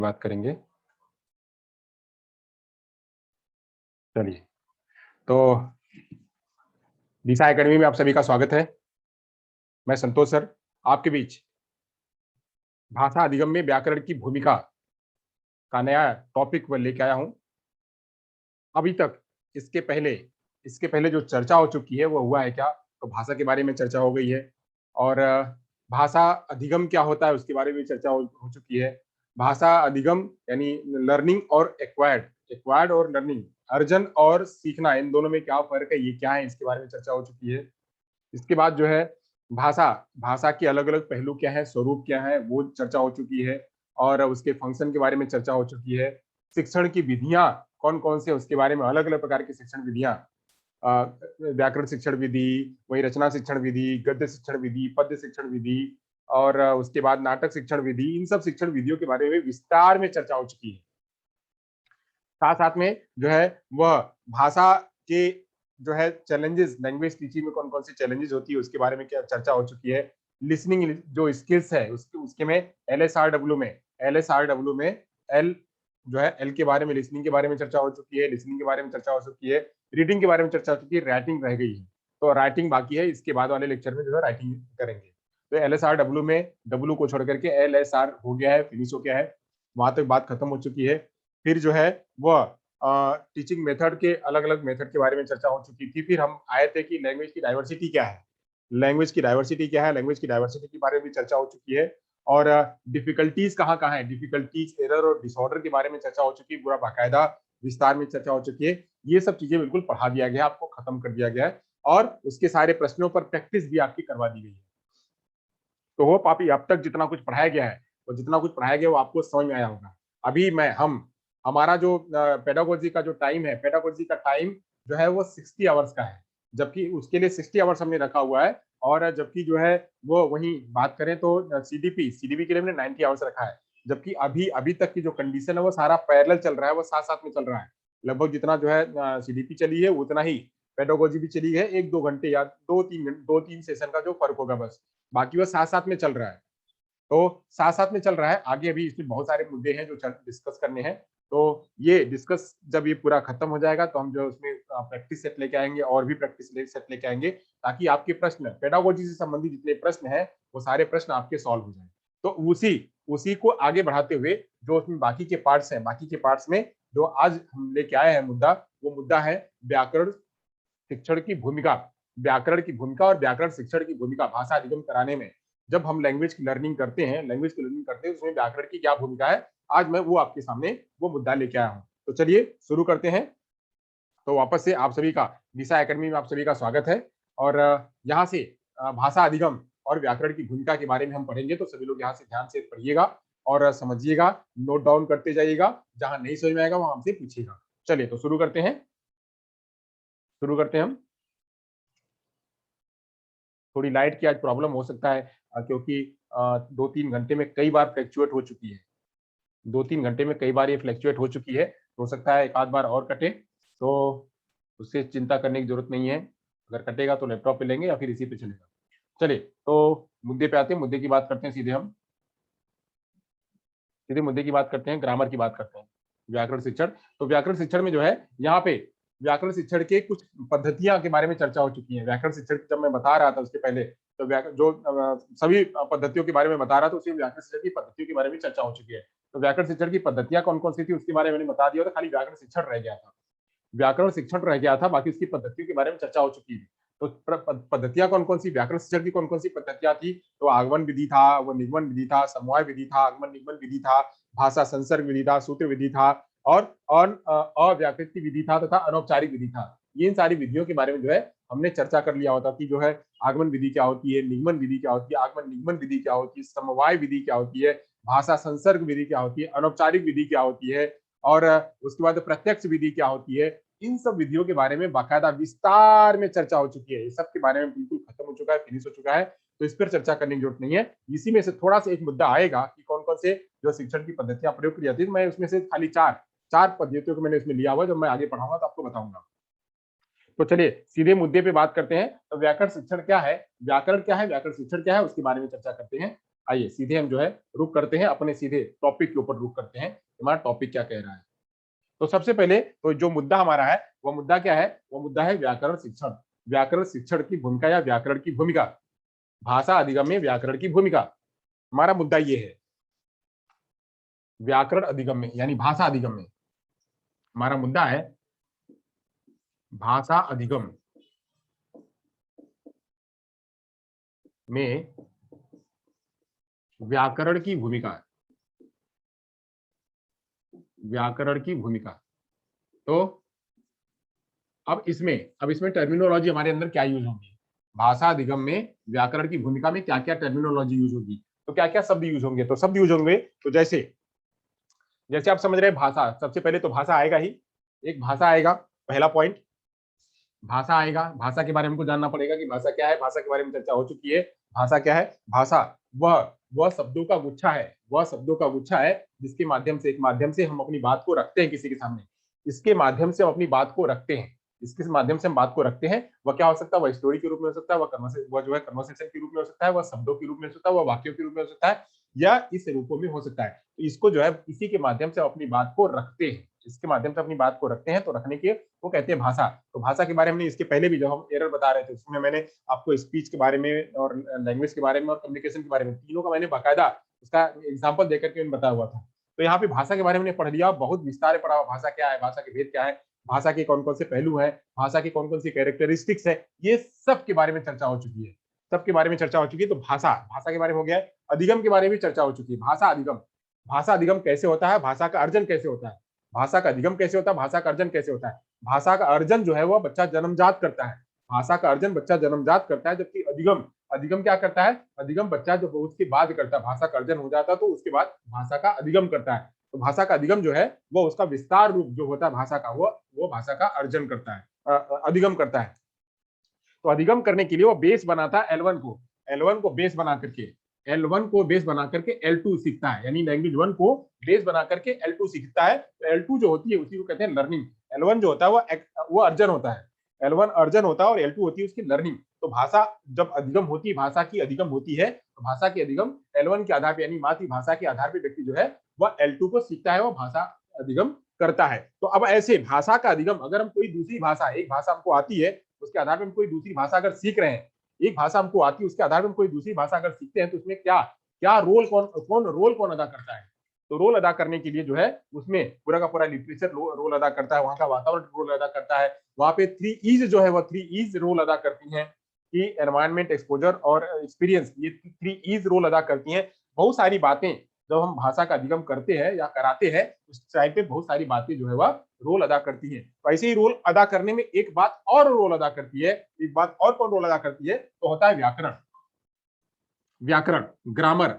बात करेंगे। चलिए, तो दिशा एकेडमी में आप सभी का स्वागत है। मैं संतोष सर, आपके बीच भाषा अधिगम में व्याकरण की भूमिका का नया टॉपिक मैं लेके आया हूँ। अभी तक इसके पहले इसके पहले जो चर्चा हो चुकी है, वो हुआ है क्या? तो भाषा के बारे में चर्चा हो गई है और भाषा अधिगम क्या होता है, उसके बारे में चर्चा हो चुकी है। भाषा अधिगम यानी लर्निंग और एक्वायर्ड एक्वायर्ड और लर्निंग, अर्जन और सीखना, इन दोनों में क्या फ़र्क है, ये क्या है, इसके बारे में चर्चा हो चुकी है। इसके बाद जो है भाषा भाषा के अलग-अलग पहलू क्या है, स्वरूप क्या है, वो चर्चा हो चुकी है और उसके फंक्शन के बारे में चर्चा हो चुकी है। शिक्षण की विधियाँ कौन-कौन से, उसके बारे में अलग-अलग प्रकार की शिक्षण विधियाँ, व्याकरण शिक्षण विधि, वही रचना शिक्षण विधि, गद्य शिक्षण विधि, पद्य शिक्षण विधि और उसके बाद नाटक शिक्षण विधि, इन सब शिक्षण विधियों के बारे में विस्तार में चर्चा हो चुकी है। साथ-साथ में जो है वह भाषा के जो है चैलेंजेस, लैंग्वेज टीचिंग में कौन-कौन सी चैलेंजेस होती है, उसके बारे में क्या चर्चा हो चुकी है। लिसनिंग जो स्किल्स है, उसके में एलएसआरडब्ल्यू में एल जो है एल के बारे में, लिसनिंग के बारे में चर्चा हो चुकी है, लिसनिंग के बारे में चर्चा हो चुकी है, रीडिंग के बारे में चर्चा हो चुकी है, राइटिंग रह गई है। तो राइटिंग बाकी है, इसके बाद वाले लेक्चर में जो है राइटिंग करेंगे। तो एलएसआरडब्ल्यू में डब्ल्यू को छोड़ करके एलएसआर हो गया है, फिनिश हो गया है, वहां तक बात खत्म हो चुकी है। फिर जो है वह टीचिंग मेथड के अलग-अलग मेथड के बारे में चर्चा हो चुकी थी। फिर हम आए थे कि लैंग्वेज की डाइवर्सिटी क्या है? लैंग्वेज की डाइवर्सिटी क्या है? लैंग्वेज की डाइवर्सिटी के बारे में भी चर्चा हो चुकी है और डिफिकल्टीज कहाँ-कहाँ है? डिफिकल्टीज, एरर और डिसऑर्डर के बारे में चर्चा हो चुकी है, पूरा बाकायदा विस्तार में चर्चा हो चुकी है। ये सब चीजें बिल्कुल पढ़ा दिया गया है, आपको खत्म कर दिया गया है और उसके सारे प्रश्नों पर प्रैक्टिस भी आपकी करवा दी गई है। तो होप आप अब तक जितना कुछ पढ़ाया गया है, वो जितना कुछ पढ़ाया गया वो आपको समझ में आया होगा। अभी मैं हम हमारा जो पेडागोजी का जो टाइम है, पेडागोजी का टाइम जो है वो 60 आवर्स का है, जबकि उसके लिए 60 आवर्स हमने रखा हुआ है और जबकि जो है वो वहीं बात करें तो सीडीपी के लिए हमने 90 आवर्स रखा है। जबकि अभी अभी तक की जो कंडीशन है वो सारा पैरेलल चल रहा है, वो साथ-साथ में चल रहा है। लगभग जितना जो है सीडीपी चली है उतना ही पेडागोजी भी चली है, 1-2 घंटे या 2-3 सेशन का जो फर्क होगा बस। बाकी वो साथ-साथ में चल रहा है। तो साथ-साथ में चल रहा है, आगे अभी इसमें बहुत सारे मुद्दे हैं जो डिस्कस करने हैं। तो ये डिस्कस जब ये पूरा खत्म हो जाएगा तो हम जो उसमें प्रैक्टिस सेट लेके आएँगे और भी प्रैक्टिस सेट लेके आएँगे ताकि आपके प्रश्न पेडागोजी से संबंधित जितने प्रश्न हैं, वो सारे प्रश्न आपके सॉल्व हो जाएँ। तो उसी उसी को आगे बढ़ाते हुए जो उसमें बाकी के पार्ट्स हैं, बाकी के पार्ट्स में जो आज हम लेके आए हैं मुद्दा, वो मुद्दा है व्याकरण शिक्षण की भूमिका, व्याकरण की भूमिका और व्याकरण शिक्षण की भूमिका भाषा अधिगम कराने में। जब हम लैंग्वेज की लर्निंग करते हैं, उसमें व्याकरण की क्या भूमिका है, आज मैं वो आपके सामने वो मुद्दा लेके आया हूँ। तो चलिए शुरू करते हैं। तो वापस से आप सभी का दिशा एकेडमी में आप सभी का स्वागत है और यहाँ से भाषा अधिगम और व्याकरण की भूमिका के बारे में हम पढ़ेंगे, तो सभी लोग यहाँ से ध्यान से पढ़िएगा और समझिएगा, नोट डाउन करते जाइएगा, जहाँ नहीं समझ में आएगा वहाँ हमसे पूछिएगा। चलिए तो शुरू करते हैं हम। थोड़ी लाइट की आज प्रॉब्लम हो सकता है क्योंकि 2-3 घंटे में कई बार फ्लक्चुएट हो चुकी है। 2-3 घंटे में कई बार ये फ्लक्चुएट हो चुकी है। हो सकता है एक आध बार और कटे, तो उससे चिंता करने की ज़रूरत नहीं है। अगर कटेगा तो लैपटॉप पे लेंगे या फिर इसी पे चलेगा। चलिए, तो मुद्दे पे आते हैं, मुद्दे की बात करते हैं सीधे मुद्दे की बात करते हैं, ग्रामर की बात करते हैं। व्याकरण शिक्षण, तो व्याकरण शिक्षण में जो है, यहाँ पे व्याकरण शिक्षण के कुछ पद्धतियाँ के बारे में चर्चा हो चुकी है। व्याकरण शिक्षण जब मैं बता रहा था उसके पहले, तो सभी पद्धतियों के बारे में बता रहा था, उसी व्याकरण शिक्षण की पद्धतियों के बारे में चर्चा हो चुकी है। तो व्याकरण शिक्षण की पद्धतियाँ कौन-कौन सी थी उसके बारे में मैंने बता दिया था, खाली व्याकरण शिक्षण रह गया था। व्याकरण शिक्षण रह गया था, बाकी उसकी पद्धतियों के बारे में चर्चा हो चुकी थी। तो पद्धतियाँ कौन-कौन सी, व्याकरण शिक्षण की कौन-कौन सी पद्धतियाँ थी, तो आगमन विधि था, वो निगमन विधि था, समवाय विधि था, आगमन निगमन विधि था, भाषा संसर्ग विधि था, सूत्र विधि था और अव्याकृति विधि था तथा अनौपचारिक विधि था। ये इन सारी विधियों के बारे में जो है हमने चर्चा कर लिया होता कि जो है आगमन विधि क्या होती है, निगमन विधि क्या होती है, आगमन निगमन विधि क्या होती है, समवाय विधि क्या होती है, भाषा संसर्ग विधि क्या होती है, अनौपचारिक विधि क्या होती है और उसके बाद प्रत्यक्ष विधि क्या होती है। इन सब विधियों के बारे में बाकायदा विस्तार में चर्चा हो चुकी है। इस सब के बारे में बिल्कुल खत्म हो चुका है, फिनिश हो चुका है, तो इस पर चर्चा करने की जरूरत नहीं है। इसी में से थोड़ा सा एक मुद्दा आएगा कि कौन-कौन से जो शिक्षण की पद्धतियां प्रयोग की जाती है, मैं उसमें से खाली चार पद्धतियों को मैंने इसमें लिया हुआ है, जब मैं आगे पढ़ाऊंगा तो आपको बताऊंगा। तो चलिए सीधे मुद्दे पे बात करते हैं। तो व्याकरण शिक्षण क्या है, व्याकरण क्या है, व्याकरण शिक्षण क्या है, उसके बारे में चर्चा करते हैं। आइए सीधे हम जो है रुक करते हैं, अपने सीधे टॉपिक के ऊपर रुक करते हैं, हमारा टॉपिक क्या कह रहा है। तो सबसे पहले तो जो मुद्दा हमारा है वो मुद्दा क्या है, वो मुद्दा है व्याकरण शिक्षण। व्याकरण शिक्षण की भूमिका या व्याकरण की भूमिका, भाषा अधिगम में व्याकरण की भूमिका, हमारा मुद्दा ये है। व्याकरण अधिगम में यानी भाषा अधिगम में हमारा मुद्दा है भाषा अधिगम में व्याकरण की भूमिका, व्याकरण की भूमिका। तो अब इसमें टर्मिनोलॉजी हमारे अंदर क्या यूज होगी, भाषा अधिगम में व्याकरण की भूमिका में क्या क्या टर्मिनोलॉजी यूज होगी, तो क्या क्या शब्द यूज होंगे। तो शब्द यूज होंगे तो जैसे जैसे आप समझ रहे हैं भाषा, सबसे पहले तो भाषा आएगा ही, एक भाषा आएगा, पहला पॉइंट भाषा आएगा। भाषा के बारे में हमको जानना पड़ेगा कि भाषा क्या है, भाषा के बारे में चर्चा हो चुकी है। भाषा क्या है, भाषा वह शब्दों का गुच्छा है, वह शब्दों का गुच्छा है जिसके माध्यम से, एक माध्यम से हम अपनी बात को रखते हैं किसी के सामने, इसके माध्यम से हम अपनी बात को रखते हैं, इसके माध्यम से हम बात को रखते हैं। वह क्या हो सकता है, वह स्टोरी के रूप में हो सकता है, वह जो है कन्वर्सेशन के रूप में हो सकता है, वह शब्दों के रूप में हो सकता है, वह वाक्यों के रूप में हो सकता है, या इस रूपों में हो सकता है। तो इसको जो है इसी के माध्यम से अपनी बात को रखते हैं, इसके माध्यम से अपनी बात को रखते हैं, तो रखने के वो कहते हैं भाषा। तो भाषा के बारे में इसके पहले भी जब हम एरर बता रहे थे उसमें मैंने आपको स्पीच के बारे में और लैंग्वेज के बारे में और कम्युनिकेशन के बारे में तीनों का मैंने बाकायदा उसका एग्जाम्पल देकर के मैंने बताया हुआ था। तो यहाँ पे भाषा के बारे में पढ़ लिया, बहुत विस्तार में पढ़ा, भाषा क्या है, भाषा के भेद क्या है, भाषा के कौन कौन से पहलू है, भाषा की कौन कौन सी कैरेक्टरिस्टिक्स है, ये सब के बारे में चर्चा हो चुकी है, सबके बारे में चर्चा हो चुकी है। तो भाषा, भाषा के बारे में हो गया है। अधिगम के बारे में चर्चा हो चुकी है, भाषा अधिगम, भाषा अधिगम कैसे होता है, भाषा का अर्जन कैसे होता है, भाषा का अधिगम कैसे होता है, भाषा का अर्जन कैसे होता है। भाषा का अर्जन जो है वह बच्चा जन्मजात करता है, भाषा का अर्जन बच्चा जन्मजात करता है, जबकि अधिगम, अधिगम क्या करता है, अधिगम बच्चा जब उसके बाद करता है, भाषा का अर्जन हो जाता है तो उसके बाद भाषा का अधिगम करता है। तो भाषा का अधिगम जो है वो उसका विस्तार रूप जो होता है भाषा का, वो भाषा का अर्जन करता है, अधिगम करता है। तो अधिगम करने के लिए वो बेस बनाता है एल वन को, एल वन को बेस बना करके, एल वन को बेस बना करके एल टू सीखता है, यानी लैंग्वेज वन को बेस बना करके एल टू सीखता है। तो एल टू जो होती है उसी को कहते हैं लर्निंग। एल वन जो होता है वो अर्जन होता है, एल वन अर्जन होता है और एल टू होती है उसकी लर्निंग। तो भाषा जब अधिगम होती है, भाषा की अधिगम होती है, तो भाषा की अधिगम एल वन के आधार पर यानी मातृभाषा के आधार पर व्यक्ति जो है वह एल टू को सीखता है, वह भाषा अधिगम करता है। तो अब ऐसे भाषा का अधिगम, अगर हम कोई दूसरी भाषा, एक भाषा हमको आती है उसके आधार पर हम कोई दूसरी भाषा अगर सीख रहे हैं, एक भाषा हमको आती है उसके आधार पर हम कोई दूसरी भाषा अगर सीखते हैं, तो उसमें क्या क्या रोल कौन अदा करता है। तो रोल अदा करने के लिए जो है उसमें पूरा का पूरा लिटरेचर रोल अदा करता है, वहां का वातावरण रोल अदा करता है। वहां पे 3 E's जो है वह 3 E's रोल अदा करती हैं कि एनवायरमेंट, एक्सपोजर और एक्सपीरियंस, ये 3 E's रोल अदा करती हैं। बहुत सारी बातें जब हम भाषा का अधिगम करते हैं या कराते हैं उस टाइम पे बहुत सारी बातें जो है वह रोल अदा करती है। तो ऐसे ही रोल अदा करने में एक बात और रोल अदा करती है, एक बात और कौन रोल अदा करती है, तो होता है व्याकरण। व्याकरण, ग्रामर,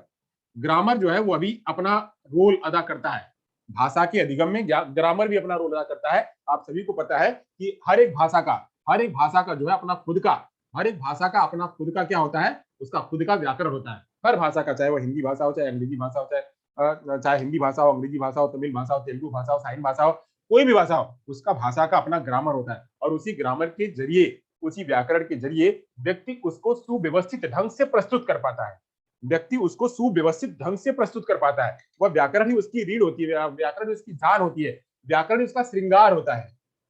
ग्रामर जो है वो अभी अपना रोल अदा करता है। भाषा के अधिगम में ग्रामर भी अपना रोल अदा करता है। आप सभी को पता है कि हर एक भाषा का जो है अपना खुद का, हर एक भाषा का अपना खुद का क्या होता है, उसका खुद का व्याकरण होता है। हर भाषा का, चाहे वो हिंदी भाषा हो, चाहे अंग्रेजी भाषा हो, चाहे हिंदी भाषा हो, अंग्रेजी भाषा हो, तमिल भाषा हो, तेलुगु भाषा हो, साइन भाषा हो, कोई भी भाषा हो, उसका भाषा का अपना ग्रामर होता है। और उसी ग्रामर के जरिए, उसी व्याकरण के जरिए व्यक्ति उसको सुव्यवस्थित ढंग से प्रस्तुत कर पाता है, व्यक्ति उसको सुव्यवस्थित ढंग से प्रस्तुत कर पाता है। वह व्याकरण ही उसकी रीढ़ होती है, व्याकरण ही उसकी जान होती है, व्याकरण ही उसका श्रृंगार होता है,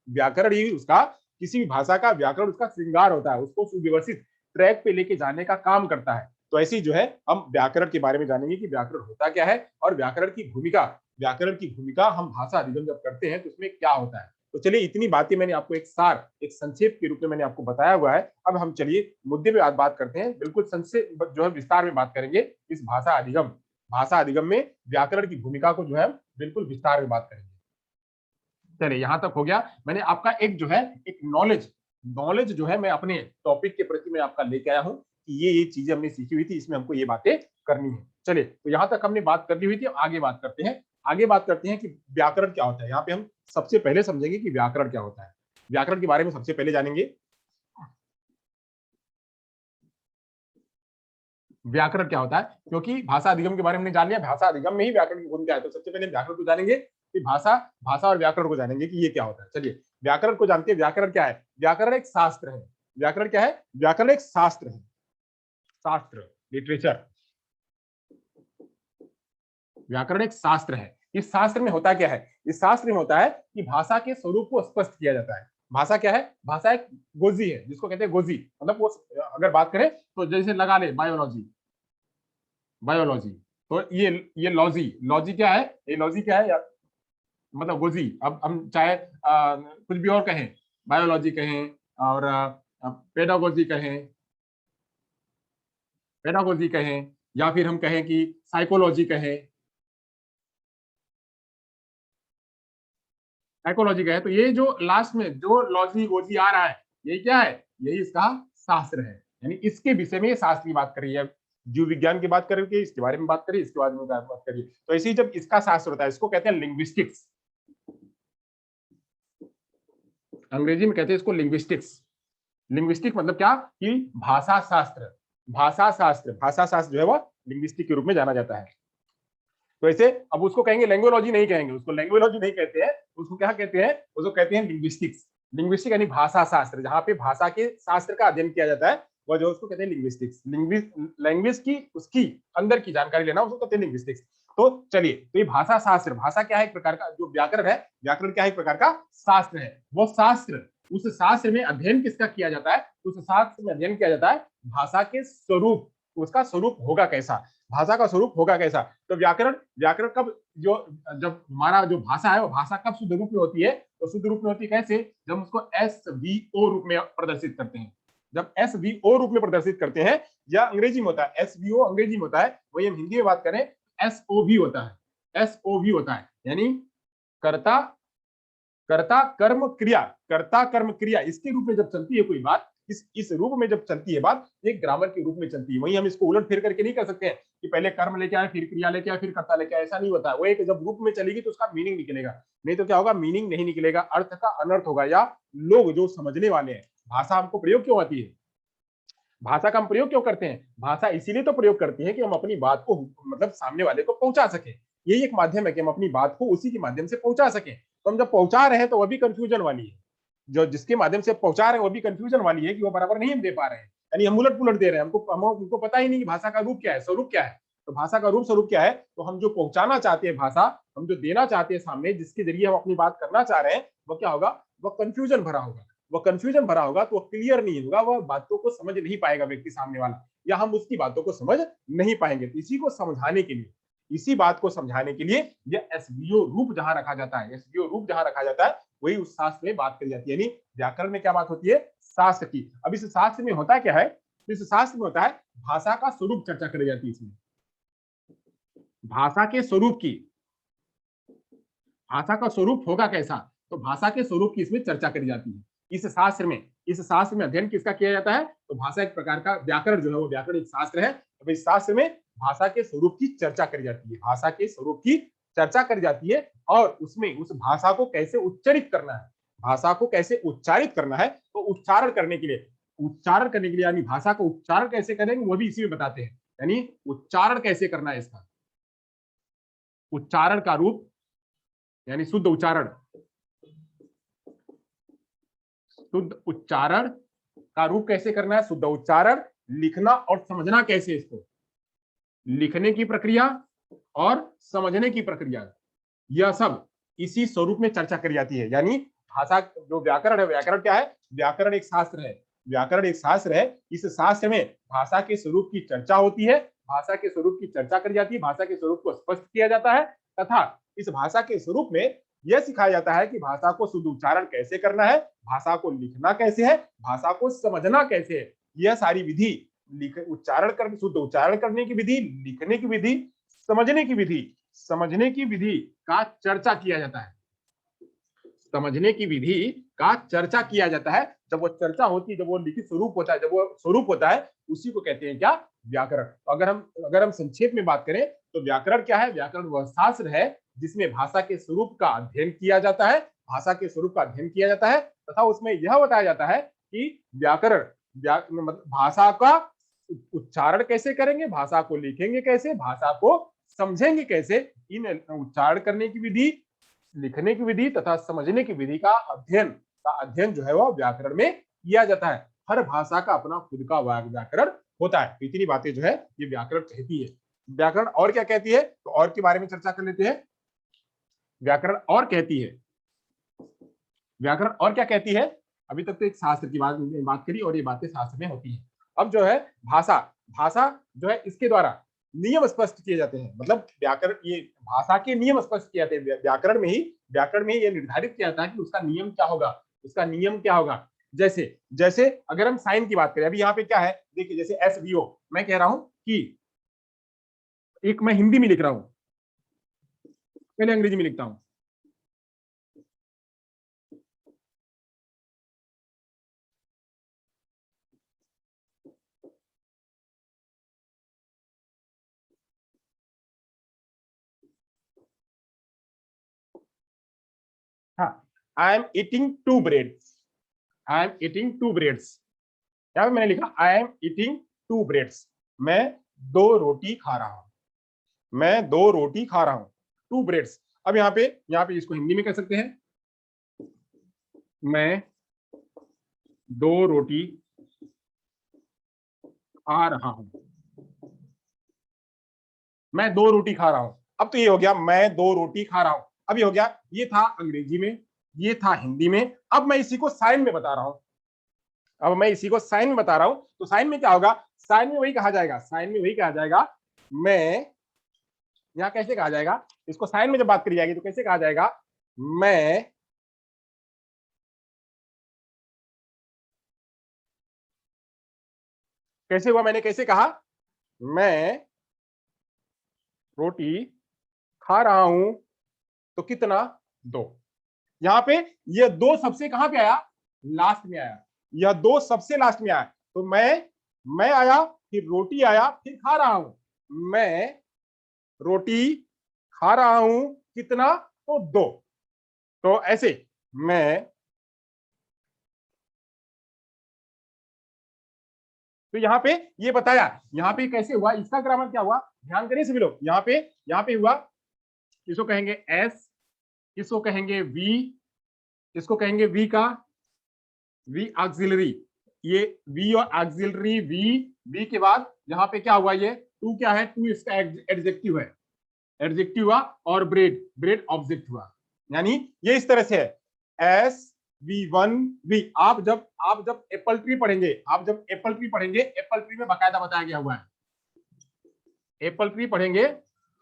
व्याकरण ही उसका, किसी भी भाषा का व्याकरण उसका श्रृंगार होता है, उसको सुव्यवस्थित ट्रैक पे लेके जाने का काम करता है। तो ऐसे ही जो है हम व्याकरण के बारे में जानेंगे कि व्याकरण होता क्या है और व्याकरण की भूमिका, व्याकरण की भूमिका हम भाषा अधिगम जब करते हैं तो उसमें क्या होता है। तो चलिए इतनी बातें मैंने आपको एक सार, एक संक्षेप के रूप में मैंने आपको बताया हुआ है। अब हम चलिए मुद्दे पे बात करते हैं, बिल्कुल संक्षेप जो है विस्तार में बात करेंगे इस भाषा अधिगम में व्याकरण की भूमिका को जो है बिल्कुल विस्तार में बात करेंगे। चलिए यहां तक हो गया। मैंने आपका एक जो है एक नॉलेज, नॉलेज जो है मैं अपने टॉपिक के प्रति मैं आपका लेके आया हूं कि ये चीजें हमने सीखी हुई थी, इसमें हमको ये बातें करनी है। चलिए तो यहां तक हमने बात कर ली हुई थी, आगे बात करते हैं। आगे बात करते हैं कि व्याकरण क्या होता है। यहाँ पे हम सबसे पहले समझेंगे कि व्याकरण क्या होता है, व्याकरण के बारे में सबसे पहले जानेंगे। व्याकरण क्या होता है, क्योंकि भाषा अधिगम के बारे में जान लिया, भाषा अधिगम में ही व्याकरण की भूमिका है, तो सबसे पहले व्याकरण को जानेंगे कि भाषा, भाषा और व्याकरण को जानेंगे कि ये क्या होता है। चलिए व्याकरण को जानते हैं। व्याकरण क्या है, व्याकरण एक शास्त्र है। व्याकरण क्या है, व्याकरण एक शास्त्र है, शास्त्र, लिटरेचर। व्याकरण एक शास्त्र है। इस शास्त्र में होता क्या है? इस शास्त्र में होता है कि भाषा के स्वरूप को स्पष्ट किया जाता है। भाषा क्या है? भाषा एक गोजी है, जिसको कहते हैं गोजी, मतलब वो अगर बात करें तो जैसे लगा ले बायोलॉजी, बायोलॉजी, तो ये लॉजी, लॉजी क्या है? ये लॉजी क्या है यार? मतलब गोजी। अब हम चाहे कुछ भी और कहें, बायोलॉजी कहें और पेडागोजी कहें, पेडागोजी कहें, या फिर हम कहें कि साइकोलॉजी कहें, साइकोलॉजी कहें, तो ये जो लास्ट में जो लॉजी गोजी आ रहा है, ये क्या है? यही इसका शास्त्र है। यानी इसके विषय में ये शास्त्र की बात करी है। जीव विज्ञान की बात करके इसके बारे में बात करी, इसके बारे में बात करी, तो ऐसे ही जब इसका शास्त्र होता है, इसको कहते हैं लिंग्विस्टिक्स। अंग्रेजी में कहते हैं इसको लिंग्विस्टिक्स। लिंग्विस्टिक मतलब क्या कि भाषा शास्त्र, भाषा शास्त्र, भाषा शास्त्र जो है वो लिंग्विस्टिक के रूप में जाना जाता है। तो ऐसे अब उसको कहेंगे लैंग्वेलॉजी, नहीं कहेंगे उसको, लैंग्वेलॉजी नहीं कहते हैं उसको, क्या कहते हैं? उसको कहते हैं लिंग्विस्टिक्स। लिंग्विस्टिक यानी भाषा शास्त्र, जहां पे भाषा के शास्त्र का अध्ययन किया जाता है, वो जो उसको कहते हैं लिंग्विस्टिक्स। लैंग्वेज की उसकी अंदर की जानकारी लेना, उसको कहते हैं लिंग्विस्टिक्स। तो चलिए, तो ये भाषा शास्त्र, भाषा क्या है? एक प्रकार का जो व्याकरण है, व्याकरण क्या है? एक प्रकार का शास्त्र है। वो शास्त्र, उस शास्त्र में अध्ययन किसका किया जाता है? उस शास्त्र में अध्ययन किया जाता है भाषा के स्वरूप, उसका स्वरूप होगा कैसा, भाषा का स्वरूप होगा कैसा। तो व्याकरण, व्याकरण कब, जो जब हमारा जो भाषा है वो भाषा कब शुद्ध रूप में होती है? तो शुद्ध रूप में होती है कैसे? जब उसको SVO रूप में प्रदर्शित करते हैं। जब SVO रूप में प्रदर्शित करते हैं, या अंग्रेजी में होता है SVO, अंग्रेजी में होता है, वही हम हिंदी में बात करें SOV होता है, SOV होता है, यानी कर्ता, कर्ता कर्म क्रिया, कर्ता कर्म क्रिया, इसके रूप में जब चलती है कोई बात, इस रूप में जब चलती है बात, एक ग्रामर के रूप में चलती है। वहीं हम इसको उलट फेर करके नहीं कर सकते हैं कि पहले कर्म लेके आए, फिर क्रिया लेके आए, फिर कर्ता लेके आए, ऐसा नहीं होता है। वो एक जब रूप में चलेगी तो उसका मीनिंग निकलेगा, नहीं तो क्या होगा? मीनिंग नहीं निकलेगा, अर्थ का अनर्थ होगा। या लोग जो समझने वाले हैं, भाषा हमको प्रयोग क्यों आती है? भाषा का हम प्रयोग क्यों करते हैं? भाषा इसीलिए तो प्रयोग करते हैं कि हम अपनी बात को, मतलब सामने वाले को पहुंचा सके। यही एक माध्यम है कि हम अपनी बात को उसी के माध्यम से पहुंचा सके। तो हम जब पहुंचा रहे हैं तो वह भी कंफ्यूजन वाली है, जो जिसके माध्यम से पहुंचा रहे हैं वो भी कंफ्यूजन वाली है कि वो बराबर नहीं हम दे पा रहे हैं, यानी हम उलट पुलट दे रहे हैं। हमको पता ही नहीं कि भाषा का रूप क्या है, स्वरूप क्या है। तो भाषा का रूप स्वरूप क्या है? तो हम जो पहुंचाना चाहते हैं भाषा, हम जो देना चाहते हैं सामने, जिसके जरिए हम अपनी बात करना चाह रहे हैं, वो क्या होगा? वो कंफ्यूजन भरा होगा। वो कंफ्यूजन भरा होगा तो वो क्लियर नहीं होगा, वह बातों को समझ नहीं पाएगा व्यक्ति सामने वाला, या हम उसकी बातों को समझ नहीं पाएंगे। तो इसी को समझाने के लिए, इसी बात को समझाने के लिए ये एसवीओ रूप जहां रखा जाता है, एसवीओ रूप जहां रखा जाता है, वही उस शास्त्र में बात करी जाती है। यानी व्याकरण में क्या बात होती है? शास्त्र की। अब इस शास्त्र में होता क्या है? इस शास्त्र में होता है भाषा का स्वरूप चर्चा करी जाती है इसमें, भाषा के स्वरूप की, भाषा का स्वरूप होगा कैसा, तो भाषा के स्वरूप की इसमें चर्चा करी जाती है इस शास्त्र में। इस शास्त्र में अध्ययन किसका किया जाता है? तो भाषा एक प्रकार का, व्याकरण जो है वो व्याकरण एक शास्त्र है। तो इस शास्त्र में भाषा के स्वरूप की चर्चा करी जाती है, भाषा के स्वरूप की चर्चा करी जाती है, और उसमें उस भाषा को कैसे उच्चरित करना है, भाषा को कैसे उच्चारित करना है, तो उच्चारण करने के लिए, उच्चारण करने के लिए, यानी भाषा को उच्चारण कैसे करेंगे वो भी इसी में बताते हैं। यानी उच्चारण कैसे करना है इसका, उच्चारण का रूप, यानी शुद्ध उच्चारण, शुद्ध उच्चारण का रूप कैसे करना है, शुद्ध उच्चारण, लिखना और समझना कैसे, इसको लिखने की प्रक्रिया और समझने की प्रक्रिया, यह सब इसी स्वरूप में चर्चा करी जाती है। यानी भाषा जो व्याकरण है, व्याकरण क्या है? व्याकरण एक शास्त्र है, व्याकरण एक शास्त्र है। इस शास्त्र में भाषा के स्वरूप की चर्चा होती है, भाषा के स्वरूप की चर्चा करी जाती है, भाषा के स्वरूप को स्पष्ट किया जाता है, तथा इस भाषा के स्वरूप में यह सिखाया जाता है कि भाषा को शुद्ध उच्चारण कैसे करना है, भाषा को लिखना कैसे है, भाषा को समझना कैसे है। यह सारी विधि, उच्चारण कर, शुद्ध उच्चारण करने की विधि, लिखने की विधि, समझने की विधि, समझने की विधि का चर्चा किया जाता है, समझने की विधि का चर्चा किया जाता है। जब वो चर्चा होती है, जब वो लिखित स्वरूप होता है, जब वो स्वरूप होता है, उसी को कहते हैं क्या? व्याकरण। तो अगर हम संक्षेप में बात करें तो व्याकरण क्या है? व्याकरण वह शास्त्र है जिसमें भाषा के स्वरूप का अध्ययन किया जाता है, भाषा के स्वरूप का अध्ययन किया जाता है, तथा उसमें यह बताया जाता है कि व्याकरण, मतलब भाषा का उच्चारण कैसे करेंगे, भाषा को लिखेंगे कैसे, भाषा को समझेंगे कैसे, इन उच्चारण करने की विधि, लिखने की विधि तथा समझने की विधि का अध्ययन जो है वह व्याकरण में किया जाता है। हर भाषा का अपना खुद का व्याकरण होता है। इतनी बातें जो है ये व्याकरण कहती है। व्याकरण और क्या कहती है, तो और के बारे में चर्चा कर लेते हैं। व्याकरण और कहती है, व्याकरण और क्या कहती है, अभी तक तो एक शास्त्र की बात करी और ये बातें शास्त्र में होती है। अब जो है भाषा, भाषा जो है इसके द्वारा नियम स्पष्ट किए जाते हैं, मतलब व्याकरण, ये भाषा के नियम स्पष्ट किए जाते हैं व्याकरण में ये निर्धारित किया जाता है कि उसका नियम क्या होगा, उसका नियम क्या होगा। जैसे जैसे अगर हम साइन की बात करें, अभी यहाँ पे क्या है देखिए, जैसे SVO, मैं कह रहा हूं कि एक मैं हिंदी में लिख रहा हूं, पहले अंग्रेजी में लिखता हूं। हाँ, I am eating two breads, I am eating two breads, यहाँ पे मैंने लिखा I am eating two breads, मैं दो रोटी खा रहा हूं, मैं दो रोटी खा रहा हूं, टू ब्रेड्स। अब यहाँ पे इसको हिंदी में कह सकते हैं, मैं दो रोटी खा रहा हूं, मैं दो रोटी खा रहा हूं। अब तो ये हो गया मैं दो रोटी खा रहा हूं, अब ये हो गया, ये था अंग्रेजी में, ये था हिंदी में। अब मैं इसी को साइन में बता रहा हूं, अब मैं इसी को साइन में बता रहा हूं, तो साइन में क्या होगा, साइन में वही कहा जाएगा, साइन में वही कहा जाएगा। मैं, यहां कैसे कहा जाएगा, इसको साइन में जब बात करी जाएगी तो कैसे कहा जाएगा, मैं कैसे हुआ, मैंने कैसे कहा, मैं रोटी खा रहा हूं, तो कितना, दो। यहां पे ये दो सबसे कहां पे आया, लास्ट में आया, यह दो सबसे लास्ट में आया, तो मैं आया, फिर रोटी आया, फिर खा रहा हूं, मैं रोटी खा रहा हूं, कितना, तो दो। तो ऐसे मैं, तो यहाँ पे ये बताया, यहाँ पे कैसे हुआ, इसका ग्रामर क्या हुआ, ध्यान करिए सभी लोग। यहाँ पे हुआ, इसको कहेंगे एस, इसको कहेंगे वी, इसको कहेंगे वी का वी ऑक्सिलरी, ये वी और ऑक्सिलरी वी, वी के बाद यहाँ पे क्या हुआ, ये टू क्या है, टू इसका एडजेक्टिव है, एडजेक्टिव हुआ, और ब्रेड, ब्रेड ऑब्जेक्ट हुआ। यानी ये इस तरह से है, एस V1 V। आप जब एप्पल ट्री पढ़ेंगे, आप जब एप्पल ट्री पढ़ेंगे, एप्पल ट्री में बकायदा बताया गया हुआ है, एप्पल ट्री पढ़ेंगे,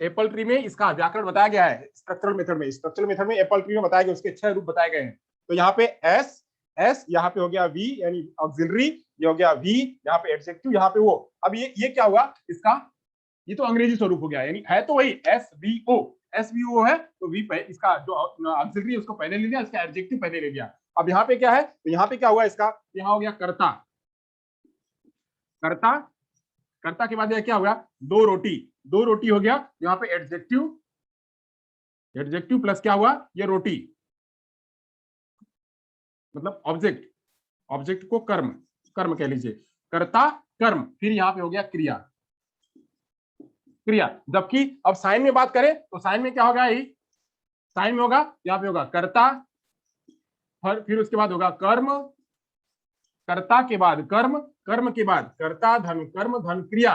एप्पल ट्री में इसका व्याकरण बताया गया है, स्ट्रक्चरल मेथड में, स्ट्रक्चरल मेथड में एप्पल ट्री में बताया गया, उसके 6 रूप बताए गए हैं। तो यहाँ पे एस, एस यहाँ पे हो गया वी यानी ऑक्सिलरी, ये हो गया वी, यहाँ पे एडजेक्टिव, यहाँ पे वो। अब ये क्या हुआ इसका, ये तो अंग्रेजी स्वरूप हो गया, यानी है तो वही SVO, SVO है, तो वी इसका जो ऑक्सिलरी उसको पहले ले लिया, इसका एडजेक्टिव पहले ले लिया। अब यहाँ पे क्या है, तो यहाँ पे क्या हुआ इसका, यहाँ हो गया कर्ता, कर्ता, कर्ता के बाद क्या हुआ, दो रोटी, दो रोटी हो गया, यहाँ पे एडजेक्टिव, एडजेक्टिव प्लस क्या हुआ, ये रोटी, मतलब ऑब्जेक्ट, ऑब्जेक्ट को कर्म, कर्म कह लीजिए, कर्ता कर्म, फिर यहाँ पे हो गया क्रिया, क्रिया। जबकि अब साइन में बात करें तो साइन में क्या होगा, यही साइन में होगा, यहाँ पे होगा कर्ता, फिर उसके बाद होगा कर्म, कर्ता के बाद कर्म, कर्म के बाद कर्ता धन कर्म धन क्रिया,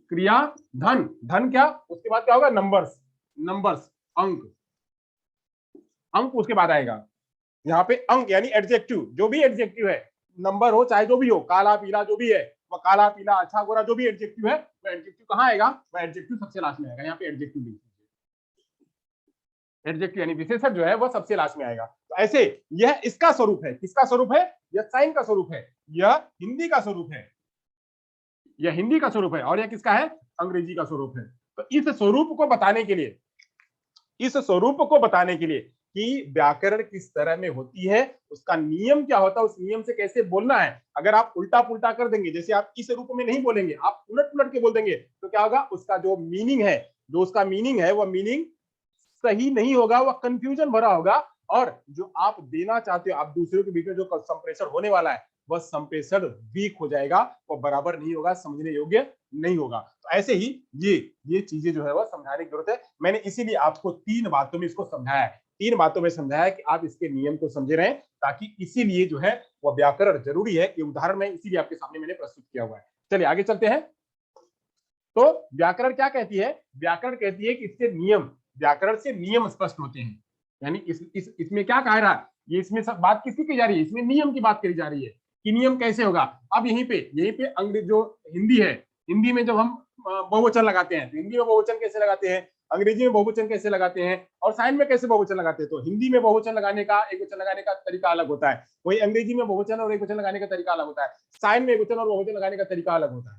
क्रिया धन, धन क्या, उसके बाद क्या होगा, नंबर्स, नंबर्स अंक, अंक उसके बाद आएगा। यहाँ पे अंक यानी एडजेक्टिव, जो भी एडजेक्टिव है, नंबर हो चाहे जो भी हो, काला पीला जो भी है, वो काला पीला अच्छा गोरा जो भी एडजेक्टिव है, वो एडजेक्टिव कहाँ आएगा, वो एडजेक्टिव सबसे लास्ट में आएगा। यहाँ पे एडजेक्टिव लिख दीजिए, एडजेक्टिव यानी विशेषण जो है वो सबसे लास्ट में आएगा। तो ऐसे यह इसका स्वरूप है, किसका स्वरूप है, यह साइन का स्वरूप है, यह हिंदी का स्वरूप है, यह हिंदी का स्वरूप है, और यह किसका है, अंग्रेजी का स्वरूप है। तो इस स्वरूप को बताने के लिए, इस स्वरूप को बताने के लिए कि व्याकरण किस तरह में होती है, उसका नियम क्या होता है, उस नियम से कैसे बोलना है। अगर आप उल्टा पुल्टा कर देंगे, जैसे आप इस रूप में नहीं बोलेंगे, आप उलट पुलट के बोल देंगे, तो क्या होगा, उसका जो मीनिंग है, जो उसका मीनिंग है, वह मीनिंग सही नहीं होगा, वह कंफ्यूजन भरा होगा, और जो आप देना चाहते हो, आप दूसरों के बीच में जो संप्रेषण होने वाला है, वह संप्रेषण वीक हो जाएगा, वह बराबर नहीं होगा, समझने योग्य नहीं होगा। तो ऐसे ही ये चीजें जो है वह समझाने की जरूरत है। मैंने इसीलिए आपको 3 बातों में इसको समझाया है, 3 बातों में समझाया है कि आप इसके नियम को समझे रहें, ताकि इसीलिए जो है वह व्याकरण जरूरी है। ये उदाहरण मैं इसीलिए आपके सामने मैंने प्रस्तुत किया हुआ है। चलिए आगे चलते हैं। तो व्याकरण क्या कहती है? व्याकरण कहती है कि इससे नियम, व्याकरण से नियम स्पष्ट होते हैं। यानी इसमें क्या कह रहा है, ये इसमें सब बात किसकी की जा रही है? इसमें नियम की बात करी जा रही है कि नियम कैसे होगा। अब यहीं पे अंग्रेज जो हिंदी है, हिंदी में जब हम बहुवचन लगाते हैं तो हिंदी में बहुवचन कैसे लगाते हैं, अंग्रेजी में बहुवचन कैसे लगाते हैं, और साइन में कैसे बहुवचन लगाते हैं। तो हिंदी में बहुवचन लगाने का, एक वचन लगाने का तरीका अलग होता है, वही अंग्रेजी में बहुवचन और एक वचन लगाने का तरीका अलग होता है, साइन में एक वचन और बहुवचन लगाने का तरीका अलग होता है।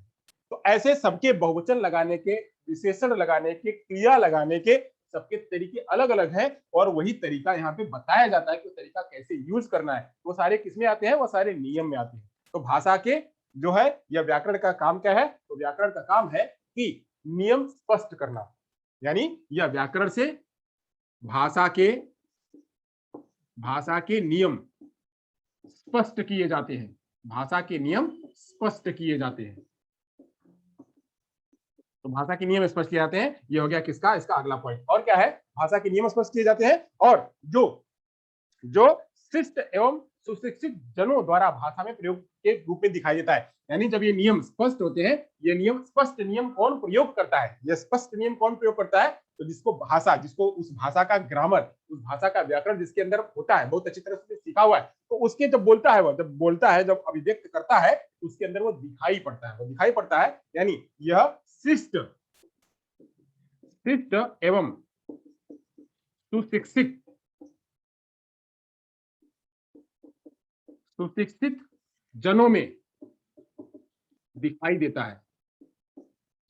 तो ऐसे सबके बहुवचन लगाने के, विशेषण लगाने के, क्रिया लगाने के सबके तरीके अलग अलग हैं, और वही तरीका यहाँ पे बताया जाता है कि तरीका कैसे यूज करना है। वो सारे किसमें आते हैं? वो सारे नियम में आते हैं। तो भाषा के जो है या व्याकरण का काम क्या है? तो व्याकरण का काम है कि नियम स्पष्ट करना, यानी यह व्याकरण से भाषा के नियम स्पष्ट किए जाते हैं, भाषा के नियम स्पष्ट किए जाते हैं। तो भाषा के नियम स्पष्ट किए जाते हैं, ये हो गया किसका? इसका अगला पॉइंट। और क्या है? भाषा के नियम स्पष्ट किए जाते हैं, और जो शिष्ट एवं सुशिक्षित जनों द्वारा भाषा में प्रयोग के रूप में दिखाई देता है। यानी जब ये नियम स्पष्ट होते हैं, ये नियम स्पष्ट नियम कौन प्रयोग करता है? ये स्पष्ट नियम कौन प्रयोग करता है? तो जिसको भाषा, जिसको उस भाषा का ग्रामर, उस भाषा का व्याकरण जिसके अंदर होता है, बहुत अच्छी तरह से सीखा हुआ है, तो उसके जब बोलता है, वो जब बोलता है, जब अभिव्यक्त करता है, उसके अंदर वो दिखाई पड़ता है, वो दिखाई पड़ता है। यानी यह शिष्ट एवं सुशिक्षित जनों में दिखाई देता है,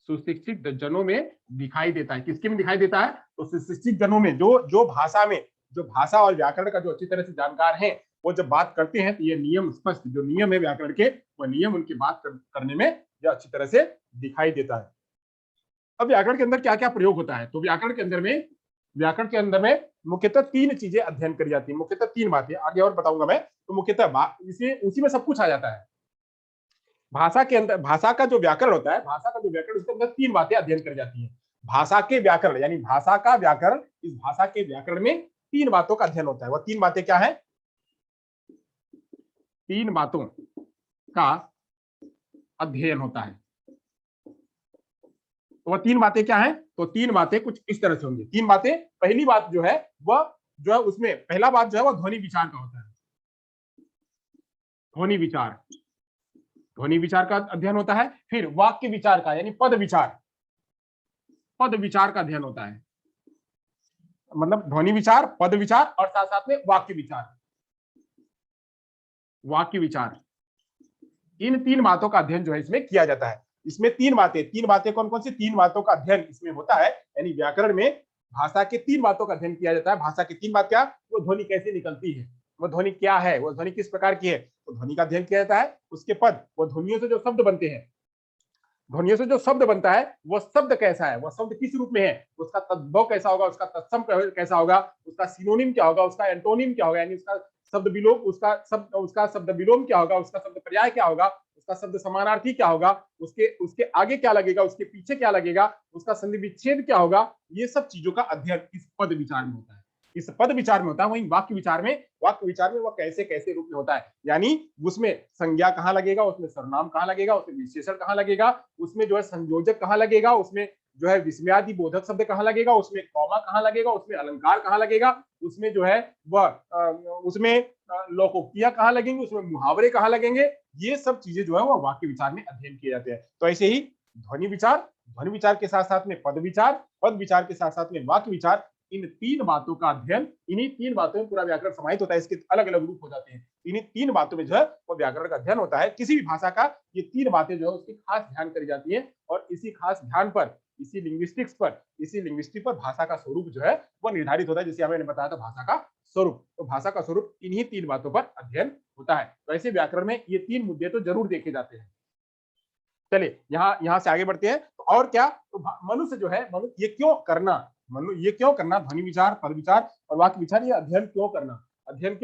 सुशिक्षित जनों में दिखाई देता है। किसके में दिखाई देता है? तो सुशिक्षित जनों में, जो भाषा में, जो भाषा और व्याकरण का जो अच्छी तरह से जानकार हैं, वो जब बात करते हैं तो ये नियम स्पष्ट, जो नियम है व्याकरण के, वो नियम उनकी बात करने में यह अच्छी तरह से दिखाई देता है। अब व्याकरण के अंदर क्या क्या प्रयोग होता है? तो व्याकरण के अंदर में मुख्यतः तीन चीजें अध्ययन करी जाती है, मुख्यतः तीन बातें, आगे और बताऊंगा मैं। तो मुख्यतः इसी उसी में सब कुछ आ जाता है। भाषा के अंदर, भाषा का जो व्याकरण होता है, भाषा का जो व्याकरण, उसके अंदर तीन बातें अध्ययन करी जाती है। भाषा के व्याकरण, यानी भाषा का व्याकरण, इस भाषा के व्याकरण में तीन बातों का अध्ययन होता है। वह तीन बातें क्या है? तीन बातों का अध्ययन होता है। तो वह तीन बातें क्या है? तो तीन बातें कुछ इस तरह से होंगी। तीन बातें, पहली बात जो है वह, जो है उसमें पहला बात जो है वह ध्वनि विचार का होता है। ध्वनि विचार का अध्ययन होता है। फिर वाक्य विचार का, यानी पद विचार का अध्ययन होता है। मतलब ध्वनि विचार, पद विचार और साथ साथ में वाक्य विचार, इन तीन बातों का अध्ययन जो है इसमें किया जाता है। इसमें तीन बातें कौन कौन सी? तीन बातों का अध्ययन इसमें होता है। यानी व्याकरण में भाषा के तीन बातों का अध्ययन किया जाता है। भाषा की तीन बात क्या? वो ध्वनि कैसे निकलती है, वो ध्वनि क्या है, वो ध्वनि किस प्रकार की है, तो ध्वनि का अध्ययन किया जाता है। उसके पद, वो ध्वनियों से जो शब्द बनते हैं, ध्वनियों से जो शब्द बनता है, वो शब्द कैसा है, वो शब्द किस रूप में है, उसका तद्भव कैसा होगा, उसका तत्सम कैसा होगा, उसका सिनोनिम क्या होगा, उसका एंटोनिम क्या होगा, यानी उसका शब्द विलोम, उसका शब्द विलोम क्या होगा, उसका शब्द पर्याय क्या होगा, उसका शब्द समानार्थी क्या होगा, उसके उसके आगे क्या लगेगा, उसके पीछे क्या लगेगा, उसका संधि विच्छेद क्या होगा। ये सब चीजों का अध्ययन इस पद विचार में होता है, इस पद विचार में होता है। वहीं वाक्य विचार में वह कैसे कैसे रूप में होता है, यानी उसमें संज्ञा कहाँ लगेगा, उसमें सर्वनाम कहाँ लगेगा, उसमें विशेषण कहाँ लगेगा, उसमें जो है संयोजक कहाँ लगेगा, उसमें जो है विस्मयादि बोधक शब्द कहाँ लगेगा, उसमें कॉमा कहाँ लगेगा, उसमें अलंकार कहाँ लगेगा, उसमें जो है वह उसमें लोकोक्तियां कहाँ लगेंगी, उसमें मुहावरे कहाँ लगेंगे। ये सब चीजें जो है वह वाक्य विचार में अध्ययन किए जाते हैं। तो ऐसे ही ध्वनि विचार के साथ साथ में पद विचार के साथ साथ में वाक्य विचार, इन तीन बातों का अध्ययन, इन्हीं तीन बातों में पूरा व्याकरण समाहित होता है। इसके अलग अलग रूप हो जाते हैं। इन्हीं तीन बातों में जो है वो व्याकरण का अध्ययन होता है। किसी भी भाषा का ये तीन बातें जो है उसकी खास ध्यान करी जाती है, और इसी खास ध्यान पर, इसी लिंग्विस्टिक पर भाषा का स्वरूप जो है वो निर्धारित होता है। जैसे मैंने बताया था भाषा का स्वरूप, तो भाषा का स्वरूप इन्हीं तीन बातों पर अध्ययन होता है। तो ऐसे व्याकरण में ये तीन मुद्दे तो जरूर देखे जाते हैं। चलिए यहाँ से आगे बढ़ते हैं। तो और क्या? तो मनुष्य जो है, ये क्यों करना, ध्वनि विचार, पद विचार और वाक्य विचार, ये अध्ययन क्यों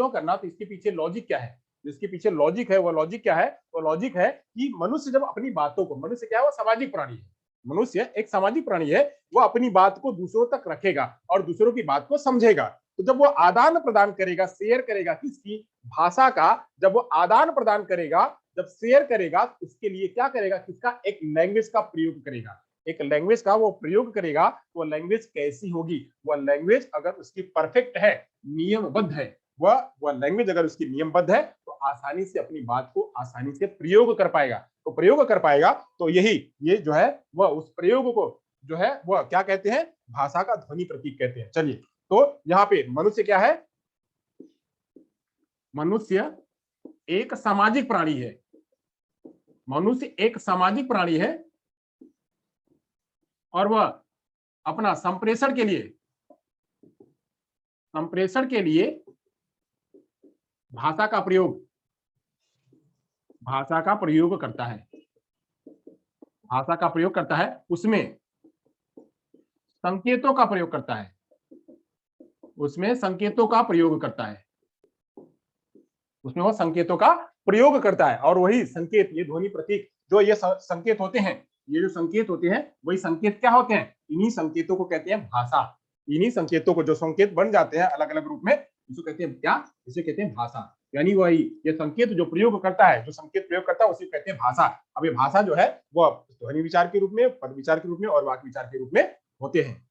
करना? तो इसके पीछे लॉजिक क्या है? जिसके पीछे लॉजिक है, वो लॉजिक क्या है? वो लॉजिक है कि मनुष्य जब अपनी बातों को, मनुष्य क्या है, वो सामाजिक प्राणी है, मनुष्य एक सामाजिक प्राणी है। वो अपनी बात को दूसरों तक रखेगा और दूसरों की बात को समझेगा। तो जब वो आदान प्रदान करेगा, शेयर करेगा, किसकी? भाषा का। जब वो आदान प्रदान करेगा, जब शेयर करेगा, उसके लिए क्या करेगा? किसका? एक लैंग्वेज का प्रयोग करेगा, एक लैंग्वेज का वो प्रयोग करेगा तो लैंग्वेज कैसी होगी, वह लैंग्वेज अगर उसकी परफेक्ट है, नियमबद्ध है, वह लैंग्वेज अगर उसकी नियमबद्ध है तो आसानी से अपनी बात को आसानी से प्रयोग कर पाएगा। तो प्रयोग कर पाएगा तो ये जो है वह उस प्रयोग को जो है वह क्या कहते हैं, भाषा का ध्वनि प्रतीक कहते हैं। चलिए, तो यहाँ पे मनुष्य क्या है, मनुष्य एक सामाजिक प्राणी है। मनुष्य एक सामाजिक प्राणी है और वह अपना संप्रेषण के लिए भाषा का प्रयोग करता है। भाषा का प्रयोग करता है, उसमें संकेतों का प्रयोग करता है, उसमें संकेतों का प्रयोग करता है, उसमें वह संकेतों का प्रयोग करता है। और वही संकेत, ये ध्वनि प्रतीक जो ये संकेत होते हैं, ये जो संकेत होते हैं वही संकेत क्या होते हैं, इन्हीं संकेतों को कहते हैं भाषा। इन्हीं संकेतों को, जो संकेत बन जाते हैं अलग अलग रूप में, इसको कहते हैं क्या, इसे कहते हैं भाषा। यानी वही ये संकेत जो प्रयोग करता है, जो संकेत प्रयोग करता है उसे कहते हैं भाषा। अब ये भाषा जो है वह ध्वनि विचार के रूप में, पद विचार के रूप में और वाक्य विचार के रूप में होते हैं।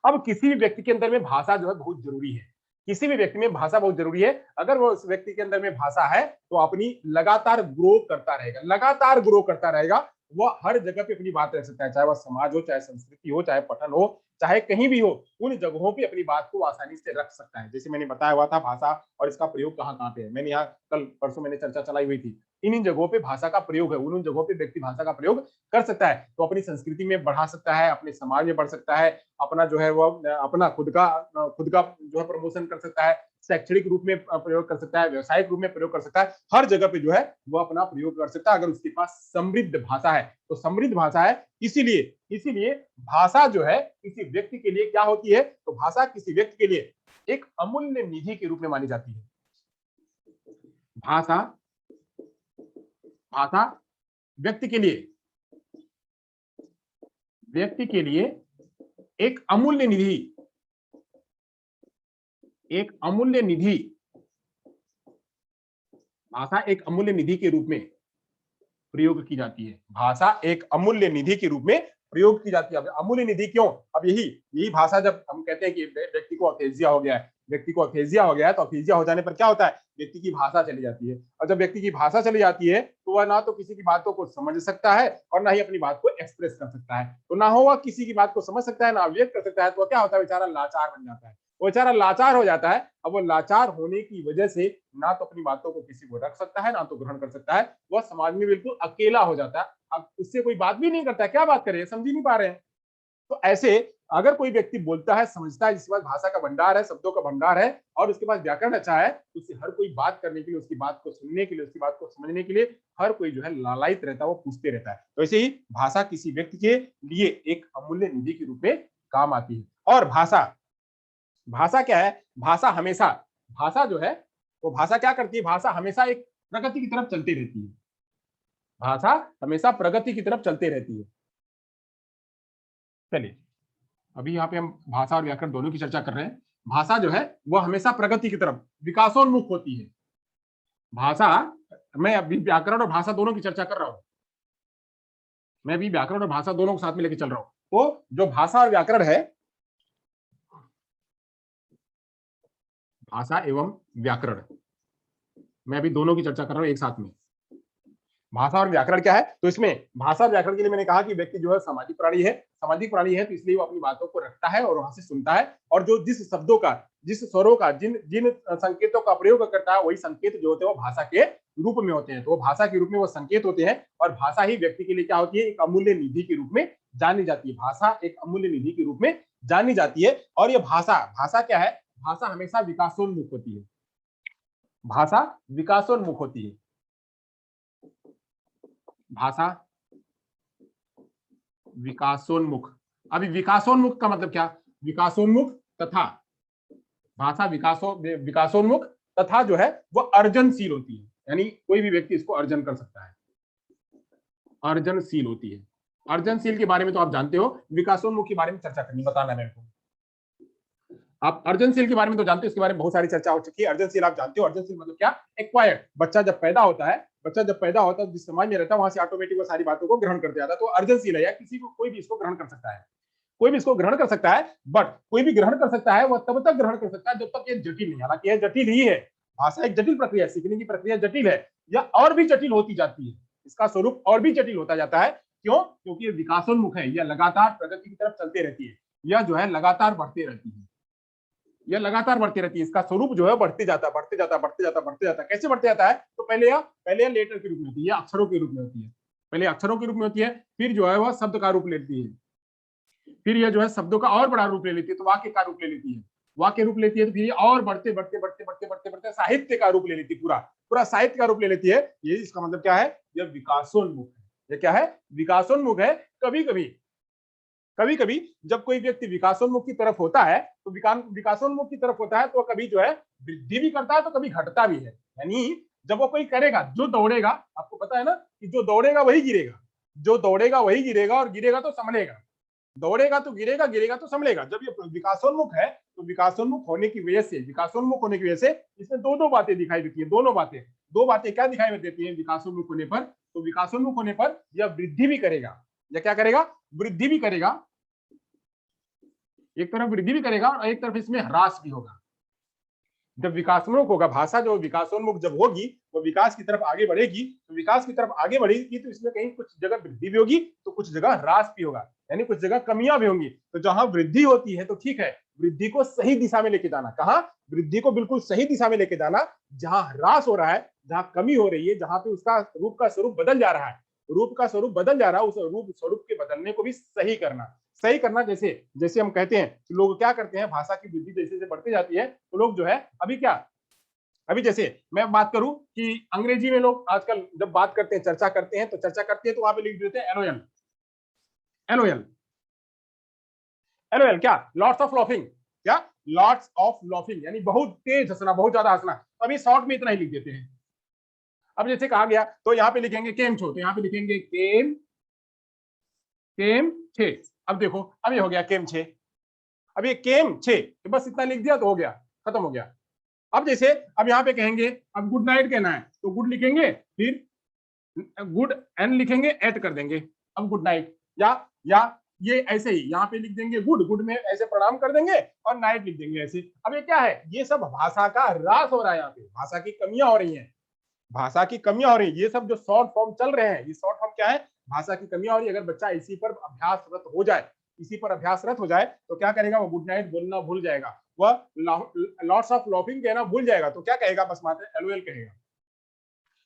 अब किसी भी व्यक्ति के अंदर में भाषा जो है बहुत जरूरी है, किसी भी व्यक्ति में भाषा बहुत जरूरी है। अगर वो उस व्यक्ति के अंदर में भाषा है तो अपनी लगातार ग्रो करता रहेगा, लगातार ग्रो करता रहेगा। वह हर जगह पे अपनी बात रख सकता है, चाहे वह समाज हो, चाहे संस्कृति हो, चाहे पठन हो, चाहे कहीं भी हो, उन जगहों पे अपनी बात को आसानी से रख सकता है। जैसे मैंने बताया हुआ था भाषा और इसका प्रयोग कहाँ कहाँ पे है, मैंने यहाँ कल परसों मैंने चर्चा चलाई हुई थी। इन जगहों पे भाषा का प्रयोग है, उन जगहों पे व्यक्ति भाषा का प्रयोग कर सकता है, तो अपनी संस्कृति में बढ़ा सकता है, अपने समाज में बढ़ सकता है, अपना जो है वो अपना खुद का जो है प्रमोशन कर सकता है, शैक्षणिक रूप में प्रयोग कर सकता है, व्यवसायिक रूप में प्रयोग कर सकता है, हर जगह पे जो है वो अपना प्रयोग कर सकता है अगर उसके पास समृद्ध भाषा है। तो समृद्ध भाषा है, इसीलिए भाषा जो है किसी व्यक्ति के लिए क्या होती है, तो भाषा किसी व्यक्ति के लिए एक अमूल्य निधि के रूप में मानी जाती है। भाषा भाषा व्यक्ति के लिए एक अमूल्य निधि, भाषा एक अमूल्य निधि के रूप में प्रयोग की जाती है। भाषा एक अमूल्य निधि के रूप में प्रयोग की जाती है। अब अमूल्य निधि क्यों, अब यही भाषा, जब हम कहते हैं कि व्यक्ति को अफेजिया हो गया है, तो अफेजिया हो जाने पर क्या होता है, व्यक्ति की भाषा चली जाती है। और जब व्यक्ति की भाषा चली जाती है तो वह ना तो किसी की बातों को समझ सकता है और ना ही अपनी बात को एक्सप्रेस कर सकता है। तो ना हो वह किसी की बात को समझ सकता है, ना व्यक्त कर सकता है, तो क्या होता है, बेचारा लाचार बन जाता है, वो बेचारा लाचार हो जाता है। अब वो लाचार होने की वजह से ना तो अपनी बातों को किसी को रख सकता है, ना तो ग्रहण कर सकता है, वह समाज में बिल्कुल अकेला हो जाता है। अब उससे कोई बात भी नहीं करता है, क्या बात करें, समझ ही नहीं पा रहे हैं। तो ऐसे अगर कोई व्यक्ति बोलता है, समझता है, जिसके पास भाषा का भंडार है, शब्दों का भंडार है और उसके पास व्याकरण अच्छा है, तो उसे हर कोई बात करने के लिए, उसकी बात को सुनने के लिए, उसकी बात को समझने के लिए हर कोई जो है लालायित रहता है, वो पूछते रहता है। तो ऐसे ही भाषा किसी व्यक्ति के लिए एक अमूल्य निधि के रूप में काम आती है। और भाषा क्या है, भाषा जो है वो भाषा क्या करती है, भाषा हमेशा एक प्रगति की तरफ चलती रहती है। भाषा हमेशा प्रगति की तरफ चलती रहती है। चलिए, अभी यहाँ पे हम भाषा और व्याकरण दोनों की चर्चा कर रहे हैं। भाषा जो है वह हमेशा प्रगति की तरफ, विकासोन्मुख होती है। भाषा, मैं अभी व्याकरण और भाषा दोनों की चर्चा कर रहा हूं, मैं अभी व्याकरण और भाषा दोनों को साथ में लेकर चल रहा हूं। तो जो भाषा और व्याकरण है, भाषा एवं व्याकरण, मैं अभी दोनों की चर्चा कर रहा हूं एक साथ में। भाषा और व्याकरण क्या है, तो इसमें भाषा और व्याकरण के लिए मैंने कहा कि व्यक्ति जो है सामाजिक प्राणी है, तो इसलिए वो अपनी बातों को रखता है और वहां से सुनता है, और जो जिस शब्दों का, जिस स्वरों का, जिन संकेतों का प्रयोग करता है, वही संकेत जो होते हैं वो भाषा के रूप में होते हैं। तो वो भाषा के रूप में वो संकेत होते हैं, और भाषा ही व्यक्ति के लिए क्या होती है, एक अमूल्य निधि के रूप में जानी जाती है। भाषा एक अमूल्य निधि के रूप में जानी जाती है। और ये भाषा क्या है, भाषा हमेशा विकासोन्मुख होती है। भाषा विकासोन्मुख होती है। भाषा विकासोन्मुख। अभी विकासोन्मुख का मतलब क्या, विकासोन्मुख तथा, भाषा विकासोन्मुख तथा जो है वो अर्जनशील होती है, यानी कोई भी व्यक्ति इसको अर्जन कर सकता है, अर्जनशील होती है। अर्जनशील के बारे में तो आप जानते हो, विकासोन्मुख के बारे में चर्चा करनी, बताना मेरे को। आप अर्जनशील के बारे में तो जानते हो, इसके बारे में बहुत सारी चर्चा हो चुकी है। अर्जनशील आप जानते हो, अर्जनशील मतलब क्या, एक्वायर्ड। बच्चा जब पैदा होता है बच्चा जब पैदा होता है जिस समाज में रहता है वहां से ऑटोमेटिक वो सारी बातों को ग्रहण कर जाता है। तो अर्जनशील है, या किसी को कोई भी इसको ग्रहण कर सकता है, कोई भी इसको ग्रहण कर सकता है। बट कोई भी ग्रहण कर सकता है, वह तब तक ग्रहण कर सकता है जब तक ये जटिल नहीं, हालांकि यह जटिल ही है। भाषा एक जटिल प्रक्रिया, सीखने की प्रक्रिया जटिल है, या और भी जटिल होती जाती है, इसका स्वरूप और भी जटिल होता जाता है। क्यों? क्योंकि ये विकासोन्मुख है, यह लगातार प्रगति की तरफ चलते रहती है, यह जो है लगातार बढ़ती रहती है, यह लगातार बढ़ती रहती है। इसका स्वरूप जो है बढ़ते जाता है, बढ़ते जाता है, बढ़ते जाता है, बढ़ते जाता है। कैसे बढ़ते जाता है? तो पहले यह लेटर के रूप में होती है, अक्षरों के रूप में होती है, पहले अक्षरों के रूप में होती है, फिर जो है वह शब्द का रूप लेती है, फिर यह जो है शब्दों का और बड़ा रूप ले लेती है, तो वाक्य का रूप ले लेती है, वाक्य रूप लेती है, तो फिर ये और बढ़ते बढ़ते बढ़ते बढ़ते बढ़ते बढ़ते साहित्य का रूप ले लेती है, पूरा पूरा साहित्य का रूप ले लेती है। ये इसका मतलब क्या है? यह विकासोन्मुख है। ये क्या है? विकासोन्मुख है। कभी कभी कभी कभी जब कोई व्यक्ति विकासोन्मुख की तरफ होता है, तो विकासोन्मुख की तरफ होता है तो कभी जो है वृद्धि भी करता है, तो कभी घटता भी है। यानी जब वो कोई करेगा, जो दौड़ेगा, आपको पता है ना कि जो दौड़ेगा वही गिरेगा, जो दौड़ेगा वही गिरेगा, और गिरेगा तो संभलेगा, दौड़ेगा तो गिरेगा, गिरेगा तो संभलेगा। जब ये विकासोन्मुख है, तो विकासोन्मुख होने की वजह से, विकासोन्मुख होने की वजह से इसमें दो बातें दिखाई देती है, दो बातें क्या दिखाई देती है विकासोन्मुख होने पर? तो विकासोन्मुख होने पर यह वृद्धि भी करेगा, या क्या करेगा? वृद्धि भी करेगा। एक तरफ वृद्धि भी करेगा और एक तरफ इसमें ह्रास भी होगा। जब विकासोन्मुख होगा, भाषा जो विकासोन्मुख जब होगी, वो विकास की तरफ आगे बढ़ेगी, तो विकास की तरफ आगे बढ़ेगी तो इसमें कहीं कुछ जगह वृद्धि भी होगी, तो कुछ जगह ह्रास भी होगा, यानी कुछ जगह कमियां भी होंगी। तो जहां वृद्धि होती है तो ठीक है, वृद्धि को सही दिशा में लेके जाना। कहा? वृद्धि को बिल्कुल सही दिशा में लेके जाना। जहां ह्रास हो रहा है, जहां कमी हो रही है, जहां पे उसका रूप का स्वरूप बदल जा रहा है, रूप का स्वरूप बदल जा रहा है, उस रूप स्वरूप के बदलने को भी सही करना। सही करना जैसे जैसे हम कहते हैं, लोग क्या करते हैं, भाषा की वृद्धि जैसे जैसे बढ़ती जाती है, तो लोग जो है अभी जैसे मैं बात करूं कि अंग्रेजी में लोग आजकल जब बात करते हैं, चर्चा करते हैं, तो चर्चा करते हैं तो वहां पे लिख देते हैं एलओएल, एलओएल, एलओएल क्या? लॉट्स ऑफ लॉफिंग, क्या? लॉट्स ऑफ लॉफिंग, यानी बहुत तेज हंसना, बहुत ज्यादा हंसना। अभी शॉर्ट में इतना ही लिख देते हैं। अब जैसे कहा गया तो यहाँ पे लिखेंगे केम छो, तो यहाँ पे लिखेंगे केम केम छे। अब देखो, अब ये हो गया केम छे, अब ये केम छे, तो बस इतना लिख दिया तो हो गया, खत्म हो गया। अब जैसे अब यहाँ पे कहेंगे, अब गुड नाइट कहना है, तो गुड लिखेंगे, फिर गुड एन लिखेंगे, एट कर देंगे, अब गुड नाइट। या ये ऐसे ही यहाँ पे लिख देंगे गुड, गुड में ऐसे प्रणाम कर देंगे, और नाइट लिख देंगे ऐसे। अब ये क्या है? ये सब भाषा का ह्रास हो रहा है, यहाँ पे भाषा की कमियां हो रही हैं, भाषा की कमियां हो रही है। ये सब जो शॉर्ट फॉर्म चल रहे हैं, ये शॉर्ट फॉर्म क्या है? भाषा की कमियां हो रही है। अगर बच्चा इसी पर अभ्यासरत हो जाए, इसी पर अभ्यासरत हो जाए, तो क्या करेगा? वो गुड नाइट बोलना भूल जाएगा, वह लॉट्स ऑफ लॉफिंग कहना भूल जाएगा, तो क्या कहेगा? बस मात्र एलओएल कहेगा।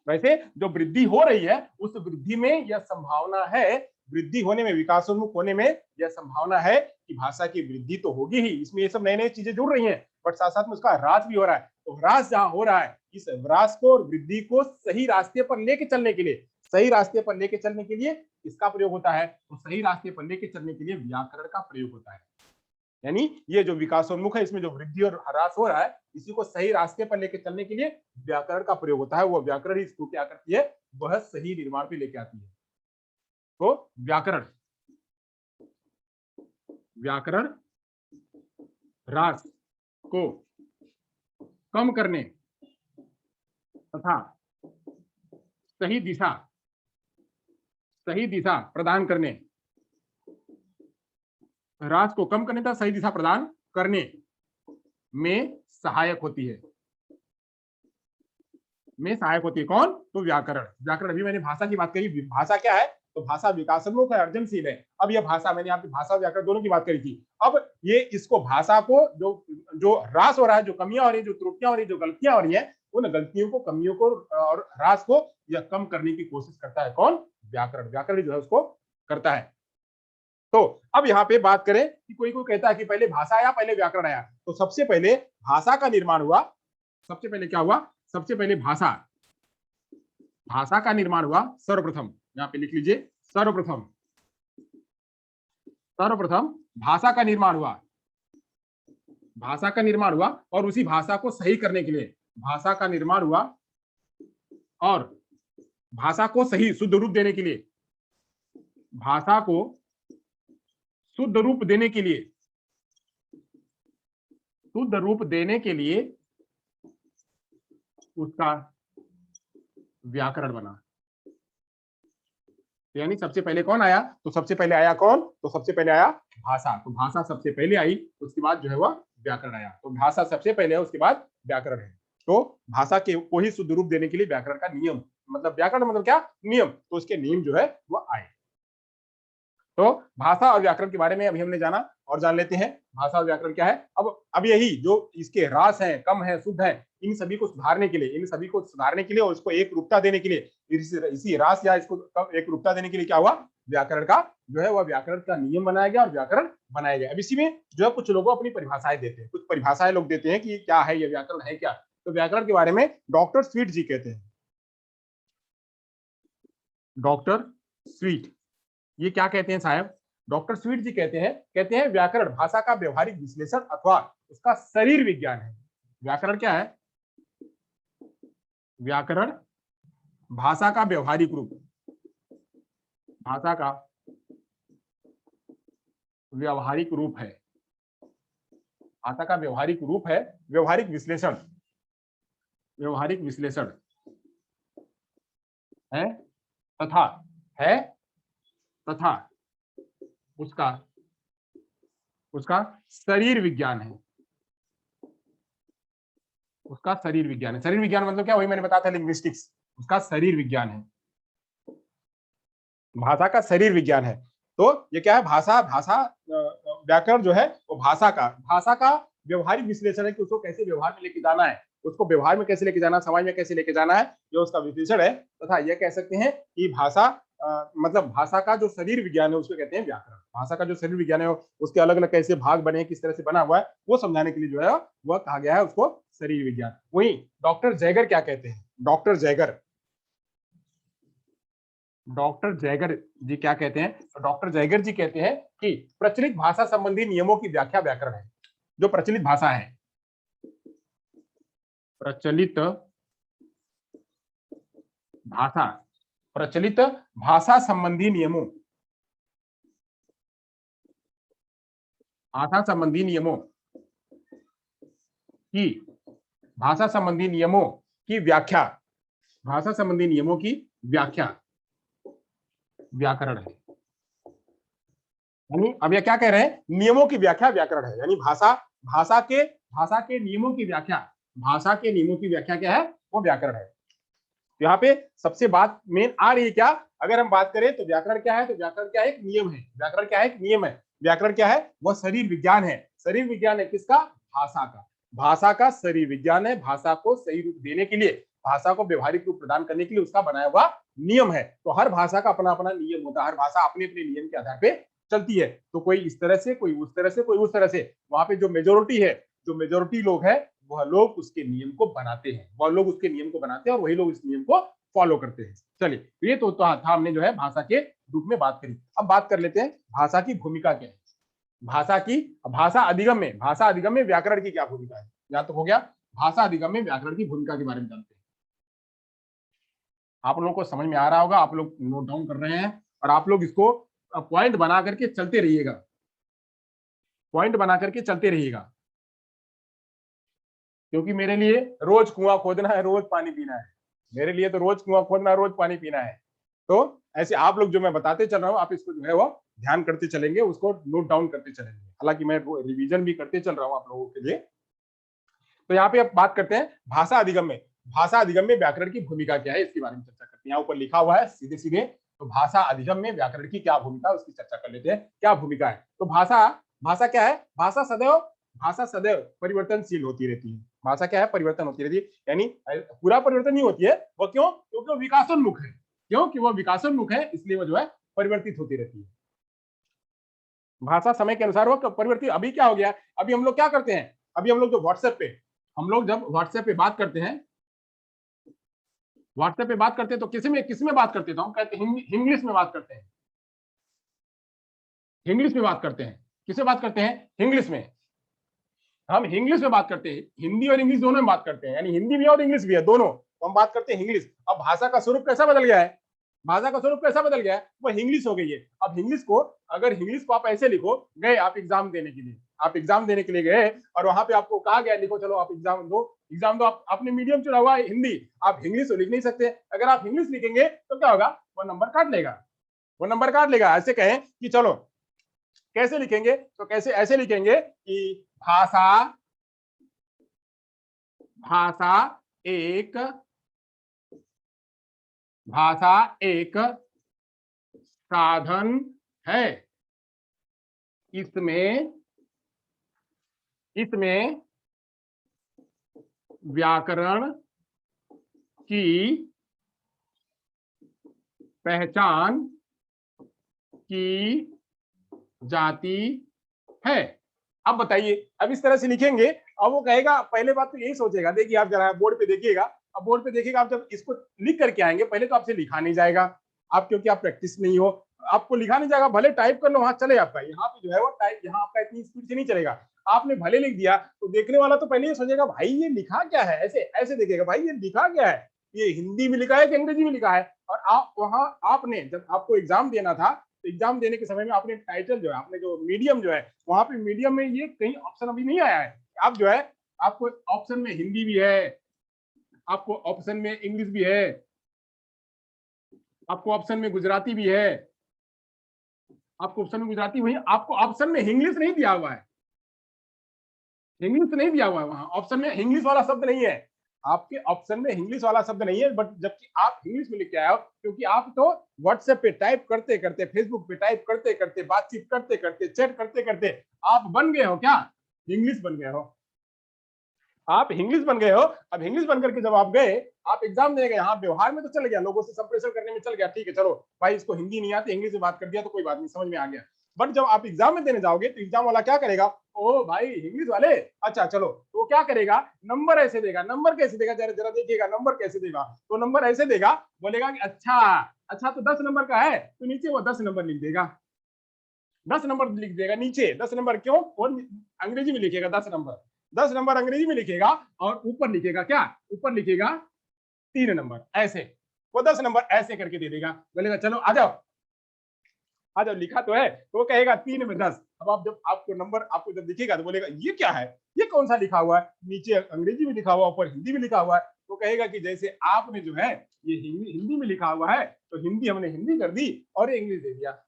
वैसे जो वृद्धि हो रही है, उस वृद्धि में यह संभावना है, वृद्धि होने में, विकासोन्मुख होने में यह संभावना है कि भाषा की वृद्धि तो होगी ही, इसमें ये सब नई नई चीजें जुड़ रही हैं, बट साथ साथ में उसका ह्रास भी हो रहा है। तो ह्रास जहां हो रहा है, इस ह्रास को और वृद्धि को सही रास्ते पर लेके चलने के लिए, सही रास्ते पर लेके चलने के लिए इसका प्रयोग होता है। तो सही रास्ते पर लेके चलने के लिए व्याकरण का प्रयोग होता है। यानी ये जो विकासोन्मुख है, इसमें जो वृद्धि और ह्रास हो रहा है, इसी को सही रास्ते पर लेके चलने के लिए व्याकरण का प्रयोग होता है। वो व्याकरण ही इसको क्या करती है? वह सही निर्माण पे लेके आती है। तो व्याकरण व्याकरण ह्रास को कम करने तथा सही दिशा प्रदान करने, ह्रास को कम करने तथा सही दिशा प्रदान करने में सहायक होती है, में सहायक होती है। कौन? तो व्याकरण। व्याकरण, अभी मैंने भाषा की बात करी, भाषा क्या है? तो भाषा विकासोन्मुख है, अर्जनशील है। अब यह भाषा, मैंने आपकी भाषा व्याकरण दोनों की बात करी थी। अब ये इसको भाषा को जो जो ह्रास हो रहा है, जो कमियां हो रही है, जो त्रुटियां हो रही है, जो गलतियां हो रही है, उन गलतियों को, कमियों को और ह्रास को यह कम करने की कोशिश करता है। कौन? व्याकरण। व्याकरण जो है उसको करता है। तो अब यहाँ पे बात करें कि कोई कोई कहता है कि पहले भाषा आया, पहले व्याकरण आया। तो सबसे पहले भाषा का निर्माण हुआ। सबसे पहले क्या हुआ? सबसे पहले भाषा भाषा का निर्माण हुआ सर्वप्रथम। यहाँ पे लिख लीजिए, सर्वप्रथम सर्वप्रथम भाषा का निर्माण हुआ। भाषा का निर्माण हुआ और उसी भाषा को सही करने के लिए भाषा का निर्माण हुआ, और भाषा को सही शुद्ध रूप देने के लिए, भाषा को शुद्ध रूप देने के लिए, शुद्ध रूप देने के लिए उसका व्याकरण बना। यानी सबसे पहले कौन आया? तो सबसे पहले आया कौन? तो सबसे पहले आया भाषा। तो भाषा सबसे पहले आई, उसके बाद जो है वह व्याकरण आया। तो भाषा सबसे पहले है, उसके बाद व्याकरण है। तो भाषा के को ही शुद्ध रूप देने के लिए व्याकरण का नियम, मतलब व्याकरण मतलब क्या? नियम। तो उसके नियम जो है वह आए। तो भाषा और व्याकरण के बारे में अभी हमने जाना, और जान लेते हैं भाषा और व्याकरण क्या है। अब यही जो इसके ह्रास है, कम है, शुद्ध है, इन सभी को सुधारने के लिए, इन सभी को सुधारने के लिए और उसको एक रूपता देने के लिए, इसी ह्रास या इसको एक रूपता देने के लिए क्या हुआ? व्याकरण का जो है वह व्याकरण का नियम बनाया गया और व्याकरण बनाया गया। अब इसी में जो है कुछ लोगों अपनी परिभाषाएं देते हैं, कुछ परिभाषाएं लोग देते हैं कि क्या है ये व्याकरण है क्या। तो व्याकरण के बारे में डॉक्टर स्वीट जी कहते हैं, डॉक्टर स्वीट ये क्या कहते हैं साहब? डॉक्टर स्वीट जी कहते हैं व्याकरण भाषा का व्यवहारिक विश्लेषण अथवा उसका शरीर विज्ञान है। व्याकरण क्या है? व्याकरण भाषा का व्यवहारिक रूप, भाषा का व्यवहारिक रूप है, भाषा का व्यवहारिक रूप है, व्यवहारिक विश्लेषण, व्यवहारिक विश्लेषण है तथा है तथा उसका उसका शरीर विज्ञान है, उसका शरीर विज्ञान है। शरीर विज्ञान मतलब क्या? वही मैंने बताया था, लिंग्विस्टिक्स। उसका शरीर विज्ञान है, भाषा का शरीर विज्ञान है। तो ये क्या है? भाषा भाषा व्याकरण जो है वो भाषा का व्यवहारिक विश्लेषण है कि उसको कैसे व्यवहार में लेके जाना है, उसको व्यवहार में कैसे लेके जाना, समाज में कैसे लेके जाना है, जो उसका विश्लेषण है। तथा यह कह सकते हैं कि भाषा मतलब भाषा का जो शरीर विज्ञान है उसको कहते हैं व्याकरण। भाषा का जो शरीर विज्ञान है उसके अलग अलग कैसे भाग बने, किस तरह से बना हुआ है, वो समझाने के लिए जो है वह कहा गया है उसको शरीर विज्ञान। वही डॉक्टर जैगर क्या कहते हैं? डॉक्टर जैगर जी क्या कहते हैं? तो डॉक्टर जैगर जी कहते हैं कि प्रचलित भाषा संबंधी नियमों की व्याख्या व्याकरण है। जो प्रचलित भाषा है, प्रचलित भाषा, प्रचलित भाषा संबंधी नियमों, भाषा संबंधी नियमों की भाषा संबंधी नियमों की व्याख्या, भाषा संबंधी नियमों की व्याख्या व्याकरण है। यानी अब ये क्या कह रहे हैं? नियमों की व्याख्या व्याकरण है। यानी भाषा के नियमों की व्याख्या, भाषा के नियमों की व्याख्या क्या है? वो व्याकरण है। यहाँ पे सबसे बात मेन आ रही है क्या? अगर हम बात करें तो व्याकरण क्या है? तो व्याकरण क्या है? एक नियम है। व्याकरण क्या है? एक नियम है। व्याकरण क्या है? वह शरीर विज्ञान है। शरीर विज्ञान है किसका? भाषा का। भाषा का शरीर विज्ञान है। भाषा को सही रूप देने के लिए, भाषा को व्यवहारिक रूप प्रदान करने के लिए उसका बनाया हुआ नियम है। तो हर भाषा का अपना अपना नियम होता है, हर भाषा अपने अपने नियम के आधार पर चलती है। तो कोई इस तरह से, कोई उस तरह से, कोई उस तरह से। वहां पे जो मेजोरिटी है, जो मेजोरिटी लोग है, वह लोग उसके नियम को बनाते हैं, वह लोग उसके नियम को बनाते हैं और वही लोग इस नियम को फॉलो करते हैं। चलिए, ये तो था हमने जो है भाषा के रूप में बात करी। अब बात कर लेते हैं भाषा की भूमिका क्या है। भाषा अधिगम में व्याकरण की क्या भूमिका है? या तो हो गया भाषा अधिगम में व्याकरण की भूमिका के बारे में जानते हैं। आप लोगों को समझ में आ रहा होगा, आप लोग नोट डाउन कर रहे हैं और आप लोग इसको पॉइंट बना करके चलते रहिएगा, पॉइंट बना करके चलते रहिएगा, क्योंकि मेरे लिए रोज कुआं खोदना है, रोज पानी पीना है। मेरे लिए तो रोज कुआं खोदना, रोज पानी पीना है। तो ऐसे आप लोग जो मैं बताते चल रहा हूँ, आप इसको जो है वो ध्यान करते चलेंगे, उसको नोट डाउन करते चलेंगे। हालांकि मैं रिवीजन भी करते चल रहा हूँ आप लोगों के लिए। तो यहाँ पे अब बात करते हैं भाषा अधिगम में। भाषा अधिगम में व्याकरण की भूमिका क्या है, इसके बारे में चर्चा करते हैं। यहाँ ऊपर लिखा हुआ है सीधे सीधे। तो भाषा अधिगम में व्याकरण की क्या भूमिका है, उसकी चर्चा कर लेते हैं। क्या भूमिका है? तो भाषा क्या है? भाषा सदैव परिवर्तनशील होती रहती है। भाषा क्या है? परिवर्तन होती रहती है। यानी पूरा परिवर्तन नहीं होती है। वो क्यों? क्योंकि वो विकासोन्मुख है। क्योंकि वो विकासोन्मुख है, इसलिए वो जो है परिवर्तित होती रहती है। भाषा समय के अनुसार वो परिवर्तित। अभी क्या हो गया? अभी हम लोग क्या करते हैं? अभी हम लोग जो जब व्हाट्सएप पे बात करते हैं, तो किस में बात करते हैं? तो हम कहते हैं इंग्लिश में बात करते हैं, इंग्लिश में बात करते हैं। किससे बात करते हैं? इंग्लिश में। हम इंग्लिश में बात करते हैं, हिंदी और इंग्लिश दोनों में बात करते हैं, यानी हिंदी भी और इंग्लिश भी है, दोनों। तो हम बात करते हैं इंग्लिश। अब भाषा का स्वरूप कैसा बदल गया है? भाषा का स्वरूप कैसा बदल गया है? वो इंग्लिश हो गई है। अब इंग्लिश को, अगर इंग्लिश को आप ऐसे लिखो, गए आप एग्जाम देने के लिए, आप एग्जाम देने के लिए गए और वहां पे आपको कहा गया लिखो, चलो आप एग्जाम दो, एग्जाम दो, आप आपने मीडियम चुना हुआ है हिंदी, आप इंग्लिश तो लिख नहीं सकते, अगर आप इंग्लिश लिखेंगे तो क्या होगा, वो नंबर काट लेगा, वो नंबर काट लेगा। ऐसे कहें कि चलो कैसे लिखेंगे, तो कैसे ऐसे लिखेंगे कि भाषा, भाषा एक, भाषा एक साधन है, इसमें, इसमें व्याकरण की पहचान की जाती है। अब बताइए, अब इस तरह से लिखेंगे, अब वो कहेगा, पहले बात तो यही सोचेगा, देखिए आप जरा बोर्ड पे देखिएगा, अब बोर्ड पे देखिएगा, आप जब इसको लिख करके आएंगे, पहले तो आपसे लिखा नहीं जाएगा, आप क्योंकि आप प्रैक्टिस नहीं हो, आपको लिखा नहीं जाएगा, भले टाइप कर लो वहां चले आपका, यहाँ पे जो है वो टाइप, यहाँ आपका इतनी स्पीड से नहीं चलेगा, आपने भले लिख दिया तो देखने वाला तो पहले ये सोचेगा भाई ये लिखा क्या है, ऐसे ऐसे देखेगा भाई ये लिखा क्या है, ये हिंदी में लिखा है कि अंग्रेजी में लिखा है। और आप वहां, आपने जब आपको एग्जाम देना था, तो एग्जाम देने के समय में आपने टाइटल जो है, आपने जो मीडियम जो है, वहां पे मीडियम में ये कहीं ऑप्शन अभी नहीं आया है, आप जो है, आपको ऑप्शन में हिंदी भी है, आपको ऑप्शन में इंग्लिश भी है, आपको ऑप्शन में गुजराती भी है, आपको ऑप्शन में गुजराती हुई, आपको ऑप्शन में इंग्लिश नहीं दिया हुआ है, इंग्लिश नहीं दिया हुआ है, वहां ऑप्शन में इंग्लिश वाला शब्द नहीं है, आपके ऑप्शन में इंग्लिश वाला शब्द नहीं है, बट जबकि आप इंग्लिश में लिख के आए हो, क्योंकि आप तो व्हाट्सएप पे टाइप करते करते, फेसबुक पे टाइप करते करते, बातचीत करते करते, चैट करते करते आप बन गए हो क्या, इंग्लिश बन गए हो, आप इंग्लिश बन गए हो। अब इंग्लिश बन करके जब आप गए, आप एग्जाम देने गए, यहाँ व्यवहार में तो चल गया, लोगों से संप्रेषण करने में चल गया, ठीक है चलो भाई इसको हिंदी नहीं आती, इंग्लिश में बात कर दिया तो कोई बात नहीं, समझ में आ गया। बट जब आप एग्जाम में देने जाओगे तो एग्जाम वाला क्या करेगा, ओ भाई इंग्लिश वाले, अच्छा चलो, तो वो क्या करेगा, नंबर ऐसे देगा, नंबर कैसे देगा, जरा जरा देखिएगा नंबर कैसे देगा, तो नंबर ऐसे देगा, बोलेगा कि अच्छा अच्छा तो 10 नंबर का है, तो नीचे वो 10 नंबर लिख देगा, 10 नंबर लिख देगा नीचे, 10 नंबर क्यों, वो अंग्रेजी में लिखेगा 10 नंबर, 10 नंबर अंग्रेजी में लिखेगा, और ऊपर लिखेगा क्या, ऊपर लिखेगा 3 नंबर, ऐसे वो 10 नंबर ऐसे करके दे देगा, बोलेगा चलो आ जाओ, आ जाओ, लिखा तो है, तो वो कहेगा 3 में 10। अब आप जब आपको नंबर आपको जब दिखेगा तो बोलेगा ये क्या है, ये कौन सा लिखा हुआ है, नीचे अंग्रेजी में लिखा हुआ, ऊपर हिंदी में लिखा हुआ है, तो कहेगा कि जैसे आपने जो है ये हिंदी में लिखा हुआ है, तो हिंदी हमने हिंदी कर दी और इंग्लिश दे दिया।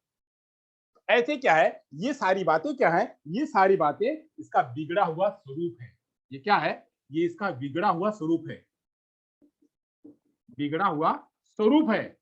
ऐसे क्या है, ये सारी बातें क्या है, ये सारी बातें इसका बिगड़ा हुआ स्वरूप है, ये क्या है, ये इसका बिगड़ा हुआ स्वरूप है, बिगड़ा हुआ स्वरूप है।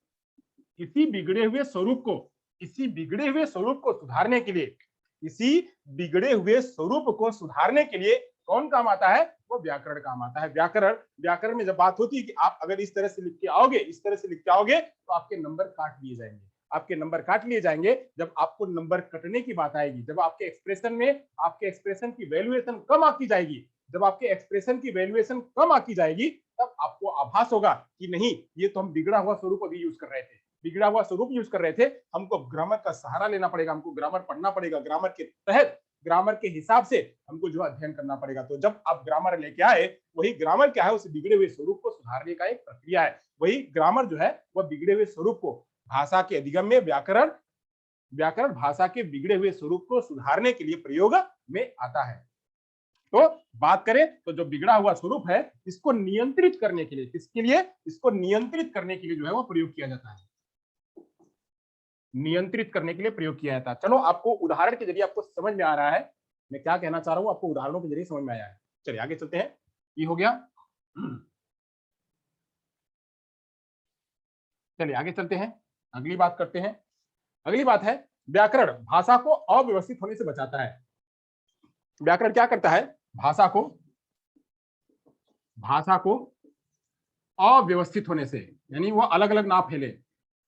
इसी बिगड़े हुए स्वरूप को, इसी बिगड़े हुए स्वरूप को सुधारने के लिए, इसी बिगड़े हुए स्वरूप को सुधारने के लिए कौन काम आता है, वो व्याकरण काम आता है। व्याकरण, व्याकरण में जब बात होती है कि आप अगर इस तरह से लिख के आओगे, इस तरह से लिख के आओगे, तो आपके नंबर काट लिए जाएंगे, आपके नंबर काट लिए जाएंगे। जब आपको नंबर कटने की बात आएगी, जब आपके एक्सप्रेशन में, आपके एक्सप्रेशन की वैल्यूएशन कम आती जाएगी, जब आपके एक्सप्रेशन की वैल्यूएशन कम आती जाएगी, तब आपको आभास होगा कि नहीं, ये तो हम बिगड़ा हुआ स्वरूप अभी यूज कर रहे थे, बिगड़ा हुआ स्वरूप यूज कर रहे थे, हमको ग्रामर का सहारा लेना पड़ेगा, हमको ग्रामर पढ़ना पड़ेगा, ग्रामर के तहत, ग्रामर के हिसाब से हमको जो अध्ययन करना पड़ेगा। तो जब आप ग्रामर लेके आए, वही ग्रामर क्या है, उस बिगड़े हुए स्वरूप को सुधारने का एक प्रक्रिया है, वही ग्रामर जो है वह बिगड़े हुए स्वरूप को, भाषा के अधिगम में व्याकरण, व्याकरण भाषा के बिगड़े हुए स्वरूप को सुधारने के लिए प्रयोग में आता है। तो बात करें तो जो बिगड़ा हुआ स्वरूप है, इसको नियंत्रित करने के लिए, किसके लिए, इसको नियंत्रित करने के लिए जो है वो प्रयोग किया जाता है, नियंत्रित करने के लिए प्रयोग किया जाता है। चलो आपको उदाहरण के जरिए आपको समझ में आ रहा है मैं क्या कहना चाह रहा हूं, आपको उदाहरणों के जरिए समझ में आया है। चलिए आगे चलते हैं, ये हो गया, चलिए आगे चलते हैं, अगली बात करते हैं। अगली बात है, व्याकरण भाषा को अव्यवस्थित होने से बचाता है। व्याकरण क्या करता है, भाषा को, भाषा को अव्यवस्थित होने से, यानी वो अलग अलग ना फैले,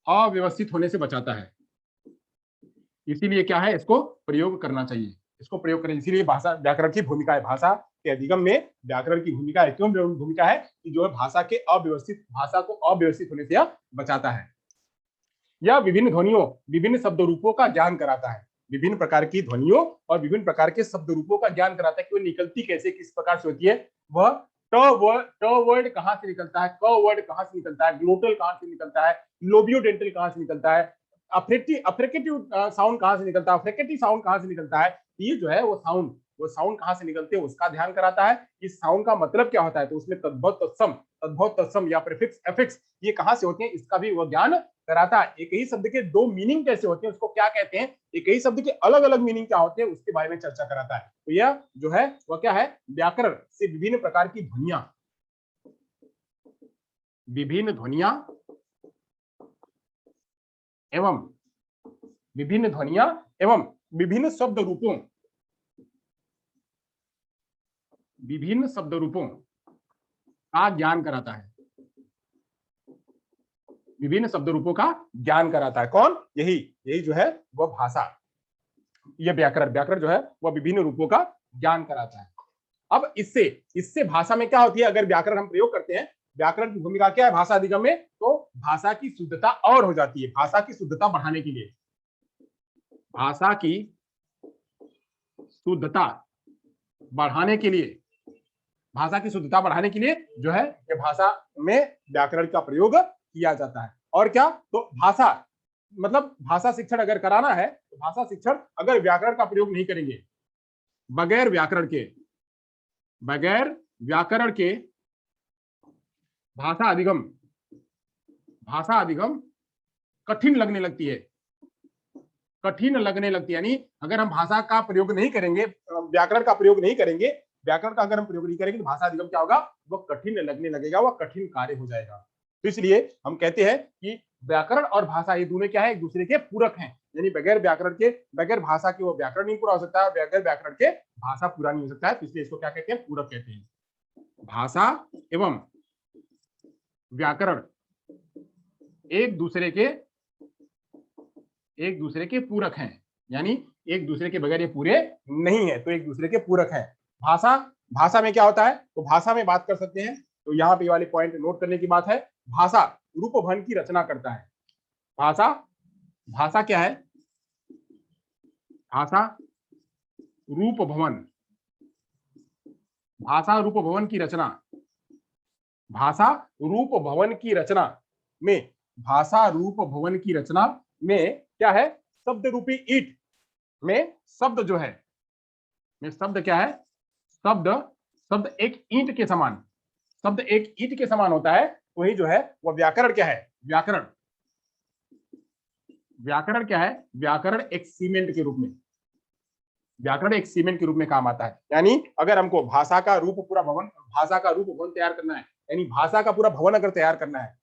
अव्यवस्थित होने से बचाता है। इसीलिए क्या है, इसको प्रयोग करना चाहिए, इसको प्रयोग करें, इसीलिए भाषा, व्याकरण की भूमिका है, भाषा के अधिगम में व्याकरण की भूमिका है। क्यों भूमिका है, कि जो है भाषा के अव्यवस्थित, भाषा को अव्यवस्थित होने से बचाता है। यह विभिन्न ध्वनियों, विभिन्न शब्द रूपों का ज्ञान कराता है, विभिन्न प्रकार की ध्वनियों और विभिन्न प्रकार के शब्द रूपों का ज्ञान कराता है कि वो निकलती कैसे, किस प्रकार से होती है। वह ट वर्ड कहां से निकलता है, क वर्ड कहां से निकलता है, ग्लोटल कहां से निकलता है, लोबियोडेंटल कहां से निकलता है, अफ्रिकेटिव साउंड कहां से निकलता है, फ्रिकेटिव साउंड कहां से निकलता है। ये जो है वो साउंड, वो साउंड कहाँ से निकलते हैं उसका ध्यान कराता है, इस साउंड का मतलब क्या होता है, तो उसमें तद्भव तत्सम या प्रीफिक्स एफिक्स ये कहाँ से होते हैं इसका भी वो ज्ञान कराता है। एक ही शब्द के दो मीनिंग कैसे होते हैं उसको क्या कहते हैं, एक ही शब्द के अलग अलग मीनिंग क्या होते हैं उसके बारे में चर्चा कराता है। तो यह जो है वह क्या है, व्याकरण से विभिन्न प्रकार की ध्वनियां, विभिन्न ध्वनियां एवं विभिन्न ध्वनियां एवं विभिन्न शब्द रूपों, विभिन्न शब्द रूपों का ज्ञान कराता है, विभिन्न शब्द रूपों का ज्ञान कराता है। कौन, यही यही जो है वह भाषा, यह व्याकरण, व्याकरण जो है वह विभिन्न रूपों का ज्ञान कराता है। अब इससे इससे भाषा में क्या होती है, अगर व्याकरण हम प्रयोग करते हैं, व्याकरण की भूमिका क्या है भाषा अधिगम में, तो भाषा की शुद्धता और हो जाती है। भाषा की शुद्धता बढ़ाने के लिए, भाषा की शुद्धता बढ़ाने के लिए, भाषा की शुद्धता बढ़ाने के लिए जो है ये भाषा में व्याकरण का प्रयोग किया जाता है। और क्या, तो भाषा मतलब भाषा शिक्षण अगर कराना है तो भाषा शिक्षण अगर व्याकरण का प्रयोग नहीं करेंगे, बगैर व्याकरण के, बगैर व्याकरण के भाषा अधिगम, भाषा अधिगम कठिन लगने लगती है, कठिन लगने लगती है। यानी अगर हम भाषा का प्रयोग नहीं करेंगे, व्याकरण का प्रयोग नहीं करेंगे, व्याकरण का अगर हम प्रयोग नहीं करेंगे तो भाषा अधिगम क्या होगा, वह कठिन लगने लगेगा, वह कठिन कार्य हो जाएगा। तो इसलिए हम कहते हैं कि व्याकरण और भाषा ये दोनों क्या है, एक दूसरे के पूरक हैं। यानी बगैर व्याकरण के, बगैर भाषा के वो व्याकरण नहीं पूरा हो सकता है, बगैर व्याकरण के भाषा पूरा नहीं हो सकता है। तो इसलिए इसको क्या कहते हैं, पूरक कहते हैं। भाषा एवं व्याकरण एक दूसरे के पूरक हैं, यानी एक दूसरे के बगैर ये पूरे नहीं है, तो एक दूसरे के पूरक हैं। भाषा, भाषा में क्या होता है, तो भाषा में बात कर सकते हैं, तो यहाँ पे वाले पॉइंट नोट करने की बात है। भाषा रूप भवन की रचना करता है। भाषा, भाषा क्या है, भाषा रूप भवन, भाषा रूप भवन की रचना, भाषा रूप भवन की रचना में, भाषा रूप भवन की रचना में क्या है, शब्द रूपी ईट में शब्द जो है, में शब्द क्या है, शब्द, शब्द एक ईंट के समान, शब्द एक ईंट के समान होता है, वही जो है वह व्याकरण क्या है, व्याकरण, व्याकरण क्या है, व्याकरण एक सीमेंट के रूप में, व्याकरण एक सीमेंट के रूप में काम आता है। यानी अगर हमको भाषा का रूप पूरा भवन, भाषा का रूप भवन तैयार करना है, यानी भाषा का पूरा भवन अगर तैयार करना है,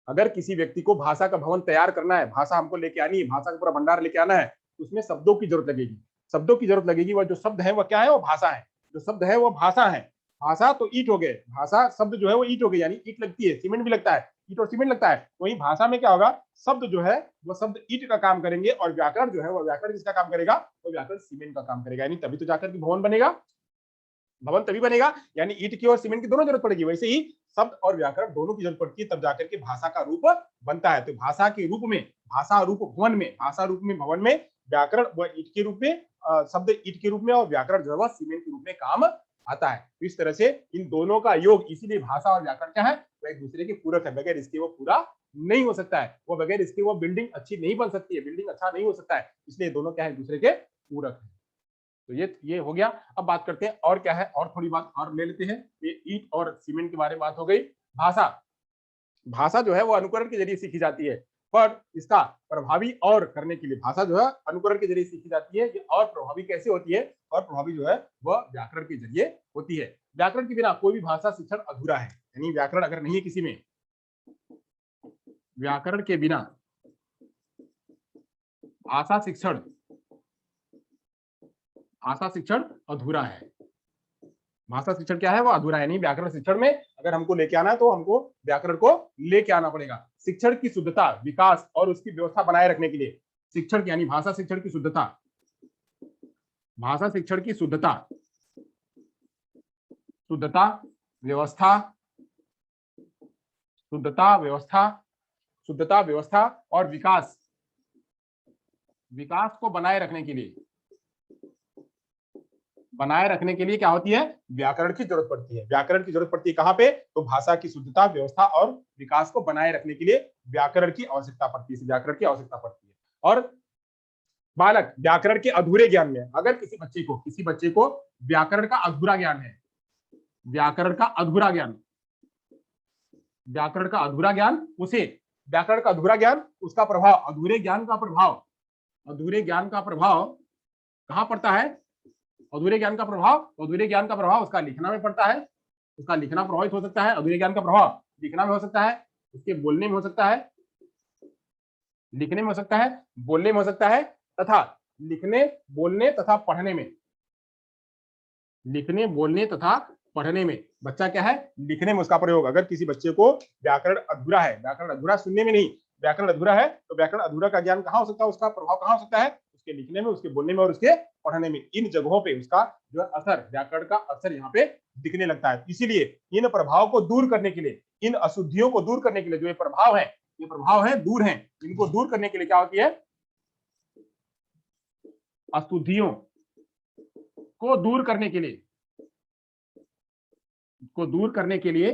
अगर किसी व्यक्ति को भाषा का भवन तैयार करना है, भाषा हमको लेके आनी है, भाषा का पूरा भंडार लेके आना है, तो उसमें शब्दों की जरूरत लगेगी, शब्दों की जरूरत लगेगी। वह जो शब्द है वह क्या है, वो भाषा है, जो शब्द है वो भाषा है। भाषा तो ईट हो गए, भाषा शब्द जो है वो ईट हो गए, यानी ईट लगती है, सीमेंट भी लगता है, ईट और सीमेंट लगता है। वही भाषा में क्या होगा, शब्द जो है वो शब्द ईट का काम करेंगे, और व्याकरण जो है वो व्याकरण किसका काम करेगा, वो व्याकरण सीमेंट का काम करेगा। यानी तभी तो जाकर के भवन बनेगा, भवन तभी बनेगा, यानी ईट की और सीमेंट की दोनों जरूरत पड़ेगी। वैसे ही शब्द और व्याकरण दोनों की जरूरत पड़ती है, तब जाकर के भाषा का रूप बनता है। तो भाषा के रूप में, भाषा रूप भवन में, भाषा रूप में भवन में व्याकरण व ईट के रूप में, शब्द ईट के रूप में और व्याकरण जो है सीमेंट के रूप में काम आता है। तो इस तरह से इन दोनों का योग, इसीलिए भाषा और व्याकरण क्या है, वो एक दूसरे के पूरक है, बगैर इसके वो पूरा नहीं हो सकता है, वो बगैर इसके वो बिल्डिंग अच्छी नहीं बन सकती है, बिल्डिंग अच्छा नहीं हो सकता है, इसलिए दोनों क्या है, एक दूसरे के पूरक है। तो ये हो गया। अब बात करते हैं और क्या है, और थोड़ी बात और ले लेते हैं। ये ईट और सीमेंट के बारे में बात हो गई। भाषा, भाषा जो है वो अनुकरण के जरिए सीखी जाती है, पर इसका प्रभावी और करने के लिए भाषा जो है अनुकरण के जरिए सीखी जाती है, ये और प्रभावी कैसे होती है, और प्रभावी जो है वह व्याकरण के जरिए होती है। व्याकरण के बिना कोई भी भाषा शिक्षण अधूरा है, यानी व्याकरण अगर नहीं है किसी में, व्याकरण के बिना भाषा शिक्षण, भाषा शिक्षण अधूरा है। भाषा शिक्षण क्या है, वो अधूरा है। नहीं, व्याकरण शिक्षण में अगर हमको लेके आना है तो हमको व्याकरण को लेके आना पड़ेगा। शिक्षण की शुद्धता, विकास और उसकी व्यवस्था बनाए रखने के लिए, शिक्षण यानी भाषा शिक्षण की शुद्धता, भाषा शिक्षण की शुद्धता, शुद्धता व्यवस्था, शुद्धता व्यवस्था, शुद्धता व्यवस्था और विकास, विकास को बनाए रखने के लिए, बनाए रखने के लिए क्या होती है, व्याकरण की जरूरत पड़ती है। व्याकरण की जरूरत पड़ती है कहां पे, तो भाषा की शुद्धता, व्यवस्था और विकास को बनाए रखने के लिए व्याकरण की आवश्यकता पड़ती है, व्याकरण की आवश्यकता पड़ती है। और बालक व्याकरण के अधूरे ज्ञान में, अगर किसी बच्चे को व्याकरण का अधूरा ज्ञान है, व्याकरण का अधूरा ज्ञान, व्याकरण का अधूरा ज्ञान, उसे व्याकरण का अधूरा ज्ञान, उसका प्रभाव, अधूरे ज्ञान का प्रभाव, अधूरे ज्ञान का प्रभाव कहां पड़ता है? अधूरे ज्ञान का प्रभाव, अधूरे ज्ञान का प्रभाव उसका लिखना में पड़ता है, उसका लिखना प्रभावित हो सकता है। अधूरे ज्ञान का प्रभाव लिखना में हो सकता है, उसके बोलने में हो सकता है, लिखने में हो सकता है, बोलने में हो सकता है, तथा लिखने, बोलने तथा पढ़ने में, लिखने, बोलने तथा पढ़ने में। बच्चा क्या है? लिखने में उसका प्रयोग। अगर किसी बच्चे को व्याकरण अधूरा है, व्याकरण अधूरा सुनने में नहीं, व्याकरण अधूरा है, तो व्याकरण अधूरा का ज्ञान कहां हो सकता है, उसका प्रभाव कहां हो सकता है? उसके लिखने में, उसके बोलने में और उसके पढ़ने में। इन जगहों पे उसका जो असर, व्याकरण का असर यहाँ पे दिखने लगता है। इसीलिए इन प्रभाव को दूर करने के लिए, इन अशुद्धियों को दूर करने के लिए, जो ये प्रभाव है दूर है, इनको दूर करने के लिए क्या होती है? अशुद्धियों को दूर करने के लिए, को दूर करने के लिए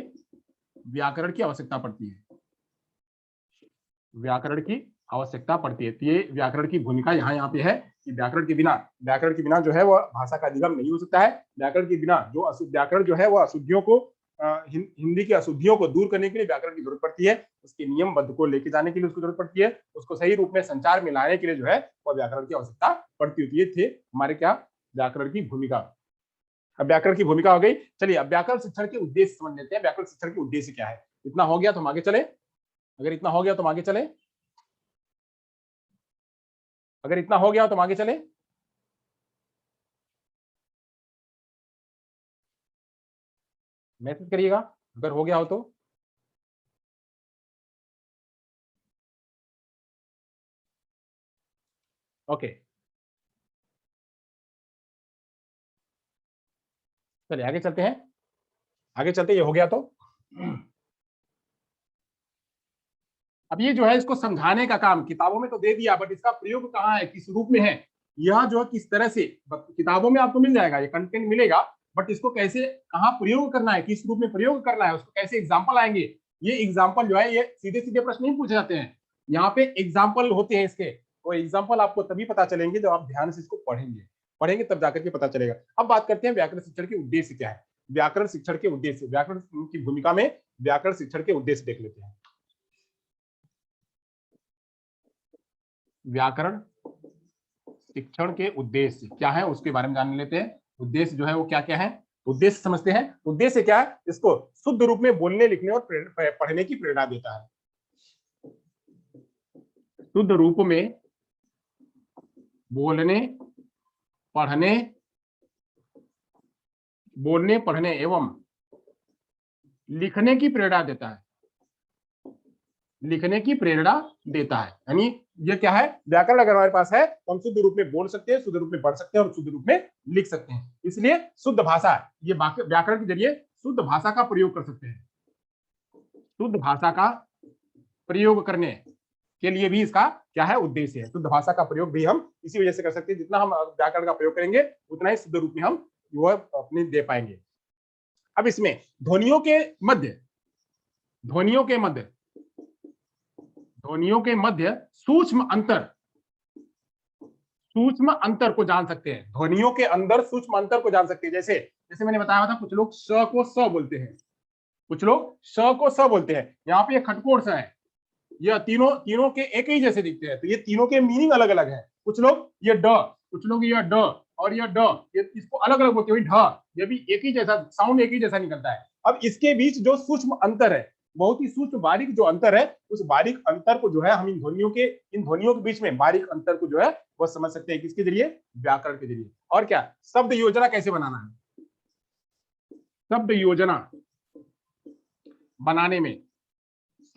व्याकरण की आवश्यकता पड़ती है, व्याकरण की आवश्यकता पड़ती है। तो ये व्याकरण की भूमिका यहाँ पे है कि व्याकरण के बिना जो है वो भाषा का निगम नहीं हो सकता है। व्याकरण के बिना जो व्याकरण जो है वो अशुद्धियों को, हिंदी की अशुद्धियों को दूर करने के लिए व्याकरण की जरूरत पड़ती है, उसके नियमबद्ध को लेके जाने के लिए उसको जरूरत पड़ती है, उसको सही रूप में संचार में लाने के लिए जो है वो व्याकरण की आवश्यकता पड़ती होती है। ये थे हमारे क्या? व्याकरण की भूमिका। अब व्याकरण की भूमिका हो गई। चलिए अब व्याकरण शिक्षण के उद्देश्य समझ लेते हैं। व्याकरण शिक्षण के उद्देश्य क्या है? इतना हो गया तो हम आगे चले। अगर इतना हो गया तो हम आगे चले, अगर इतना हो गया तो हम आगे चले। मैसेज करिएगा अगर हो गया हो तो। ओके, चलिए आगे चलते हैं, आगे चलते, ये हो गया तो। अब ये जो है इसको समझाने का काम किताबों में तो दे दिया, बट इसका प्रयोग कहाँ है, किस रूप में है, यह जो है किस तरह से, किताबों में आपको मिल जाएगा, ये कंटेंट मिलेगा, बट इसको कैसे, कहाँ प्रयोग करना है, किस रूप में प्रयोग करना है, उसको कैसे एग्जाम्पल आएंगे, ये एग्जाम्पल जो है ये सीधे सीधे प्रश्न नहीं पूछे जाते हैं, यहाँ पे एग्जाम्पल होते हैं इसके। वो एग्जाम्पल आपको तभी पता चलेंगे जब आप ध्यान से इसको पढ़ेंगे, पढ़ेंगे तब जाकर के पता चलेगा। अब बात करते हैं व्याकरण शिक्षण के उद्देश्य क्या है। व्याकरण शिक्षण के उद्देश्य, व्याकरण की भूमिका में व्याकरण शिक्षण के उद्देश्य देख लेते हैं। व्याकरण शिक्षण के उद्देश्य क्या है उसके बारे में जान लेते हैं। उद्देश्य जो है वो क्या क्या है, उद्देश्य समझते हैं। उद्देश्य क्या है? इसको शुद्ध रूप में बोलने, लिखने और पढ़ने की प्रेरणा देता है। शुद्ध रूप में बोलने, पढ़ने, बोलने, पढ़ने एवं लिखने की प्रेरणा देता है, लिखने की प्रेरणा देता है। यानी ये क्या है? व्याकरण अगर हमारे पास है तो हम शुद्ध रूप में बोल सकते हैं, शुद्ध रूप में पढ़ सकते हैं और शुद्ध रूप में लिख सकते हैं। इसलिए शुद्ध भाषा, ये व्याकरण के जरिए शुद्ध भाषा का प्रयोग कर सकते हैं। शुद्ध भाषा का प्रयोग करने के लिए भी इसका क्या है? उद्देश्य है। शुद्ध भाषा का प्रयोग भी हम इसी वजह से कर सकते हैं, जितना हम व्याकरण का प्रयोग करेंगे उतना ही शुद्ध रूप में हम वो अपने दे पाएंगे। अब इसमें ध्वनियों के मध्य, ध्वनियों के मध्य, ध्वनियों के मध्य सूक्ष्म अंतर, सूक्ष्म अंतर को जान सकते हैं। ध्वनियों के अंदर सूक्ष्म अंतर को जान सकते हैं। जैसे जैसे मैंने बताया था, कुछ लोग स को स बोलते हैं, कुछ लोग स को स बोलते हैं। यहाँ पे खटकोर सा है, ये तीनों तीनों के एक ही जैसे दिखते हैं, तो ये तीनों के मीनिंग अलग अलग है। कुछ लोग ये ड, कुछ लोग ये ड और ये ड, ये इसको अलग अलग बोलते हैं। ढ, ये भी एक ही जैसा साउंड, एक ही जैसा निकलता है। अब इसके बीच जो सूक्ष्म अंतर है, बहुत ही सूक्ष्म बारीक जो अंतर है, उस बारीक अंतर को जो है हम इन ध्वनियों के बीच में बारीक अंतर को जो है वो समझ सकते हैं। किसके जरिए? व्याकरण के जरिए। और क्या? शब्द योजना कैसे बनाना है, शब्द योजना बनाने में,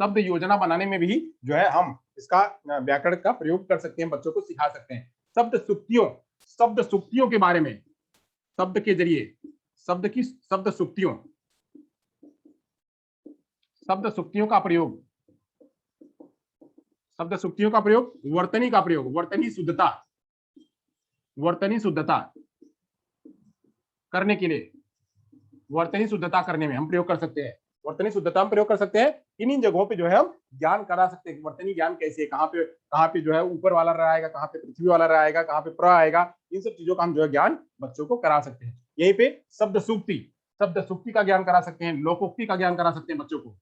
शब्द योजना बनाने में भी जो है हम इसका व्याकरण का प्रयोग कर सकते हैं, बच्चों को सिखा सकते हैं। शब्द सुक्तियों के बारे में, शब्द के जरिए, शब्द सुक्तियों का प्रयोग, शब्द सुक्तियों का प्रयोग, वर्तनी का प्रयोग, वर्तनी शुद्धता करने के लिए, वर्तनी शुद्धता करने में हम प्रयोग कर सकते हैं। वर्तनी शुद्धता में प्रयोग कर सकते हैं। इन्हीं जगहों पे जो है हम ज्ञान करा सकते हैं, वर्तनी ज्ञान कैसे है, कहाँ पे जो है ऊपर वाला रहेगा, कहाँ पे पृथ्वी वाला रहेगा, कहाँ पे प्र आएगा, इन सब चीजों का हम जो है ज्ञान बच्चों को करा सकते हैं। यहीं पे शब्द सूक्ति का ज्ञान करा सकते हैं, लोकोक्ति का ज्ञान करा सकते हैं बच्चों को,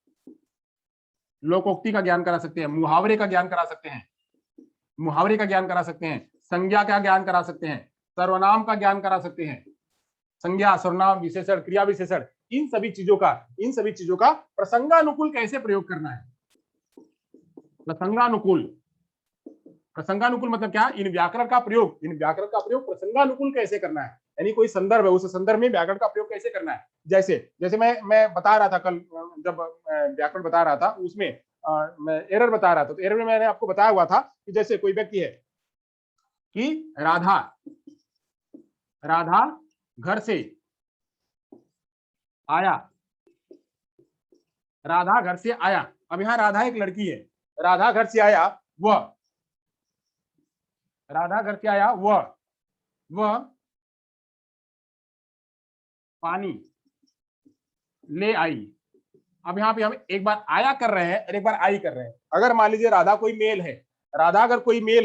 लोकोक्ति का ज्ञान करा सकते हैं, मुहावरे का ज्ञान करा सकते हैं, मुहावरे का ज्ञान करा सकते हैं, संज्ञा का ज्ञान करा सकते हैं, सर्वनाम का ज्ञान करा सकते हैं, संज्ञा, सर्वनाम, विशेषण, क्रिया विशेषण, इन सभी चीजों का प्रसंगानुकूल कैसे प्रयोग करना है। प्रसंगानुकूल मतलब क्या, इन व्याकरण का प्रयोग प्रसंगानुकूल कैसे करना है, यानी कोई संदर्भ है, उस संदर्भ में व्याकरण का प्रयोग कैसे करना है। जैसे जैसे मैं बता रहा था कल, जब व्याकरण बता रहा था उसमें मैं एरर बता रहा था, तो एरर में मैंने आपको बताया हुआ था कि जैसे कोई व्यक्ति है कि राधा घर से आया, राधा घर से आया। अब यहाँ राधा एक लड़की है, राधा घर से आया वह पानी ले आई। अब यहाँ पे हम एक बार आया कर रहे हैं और एक बार आई कर रहे हैं। अगर मान लीजिए राधा कोई मेल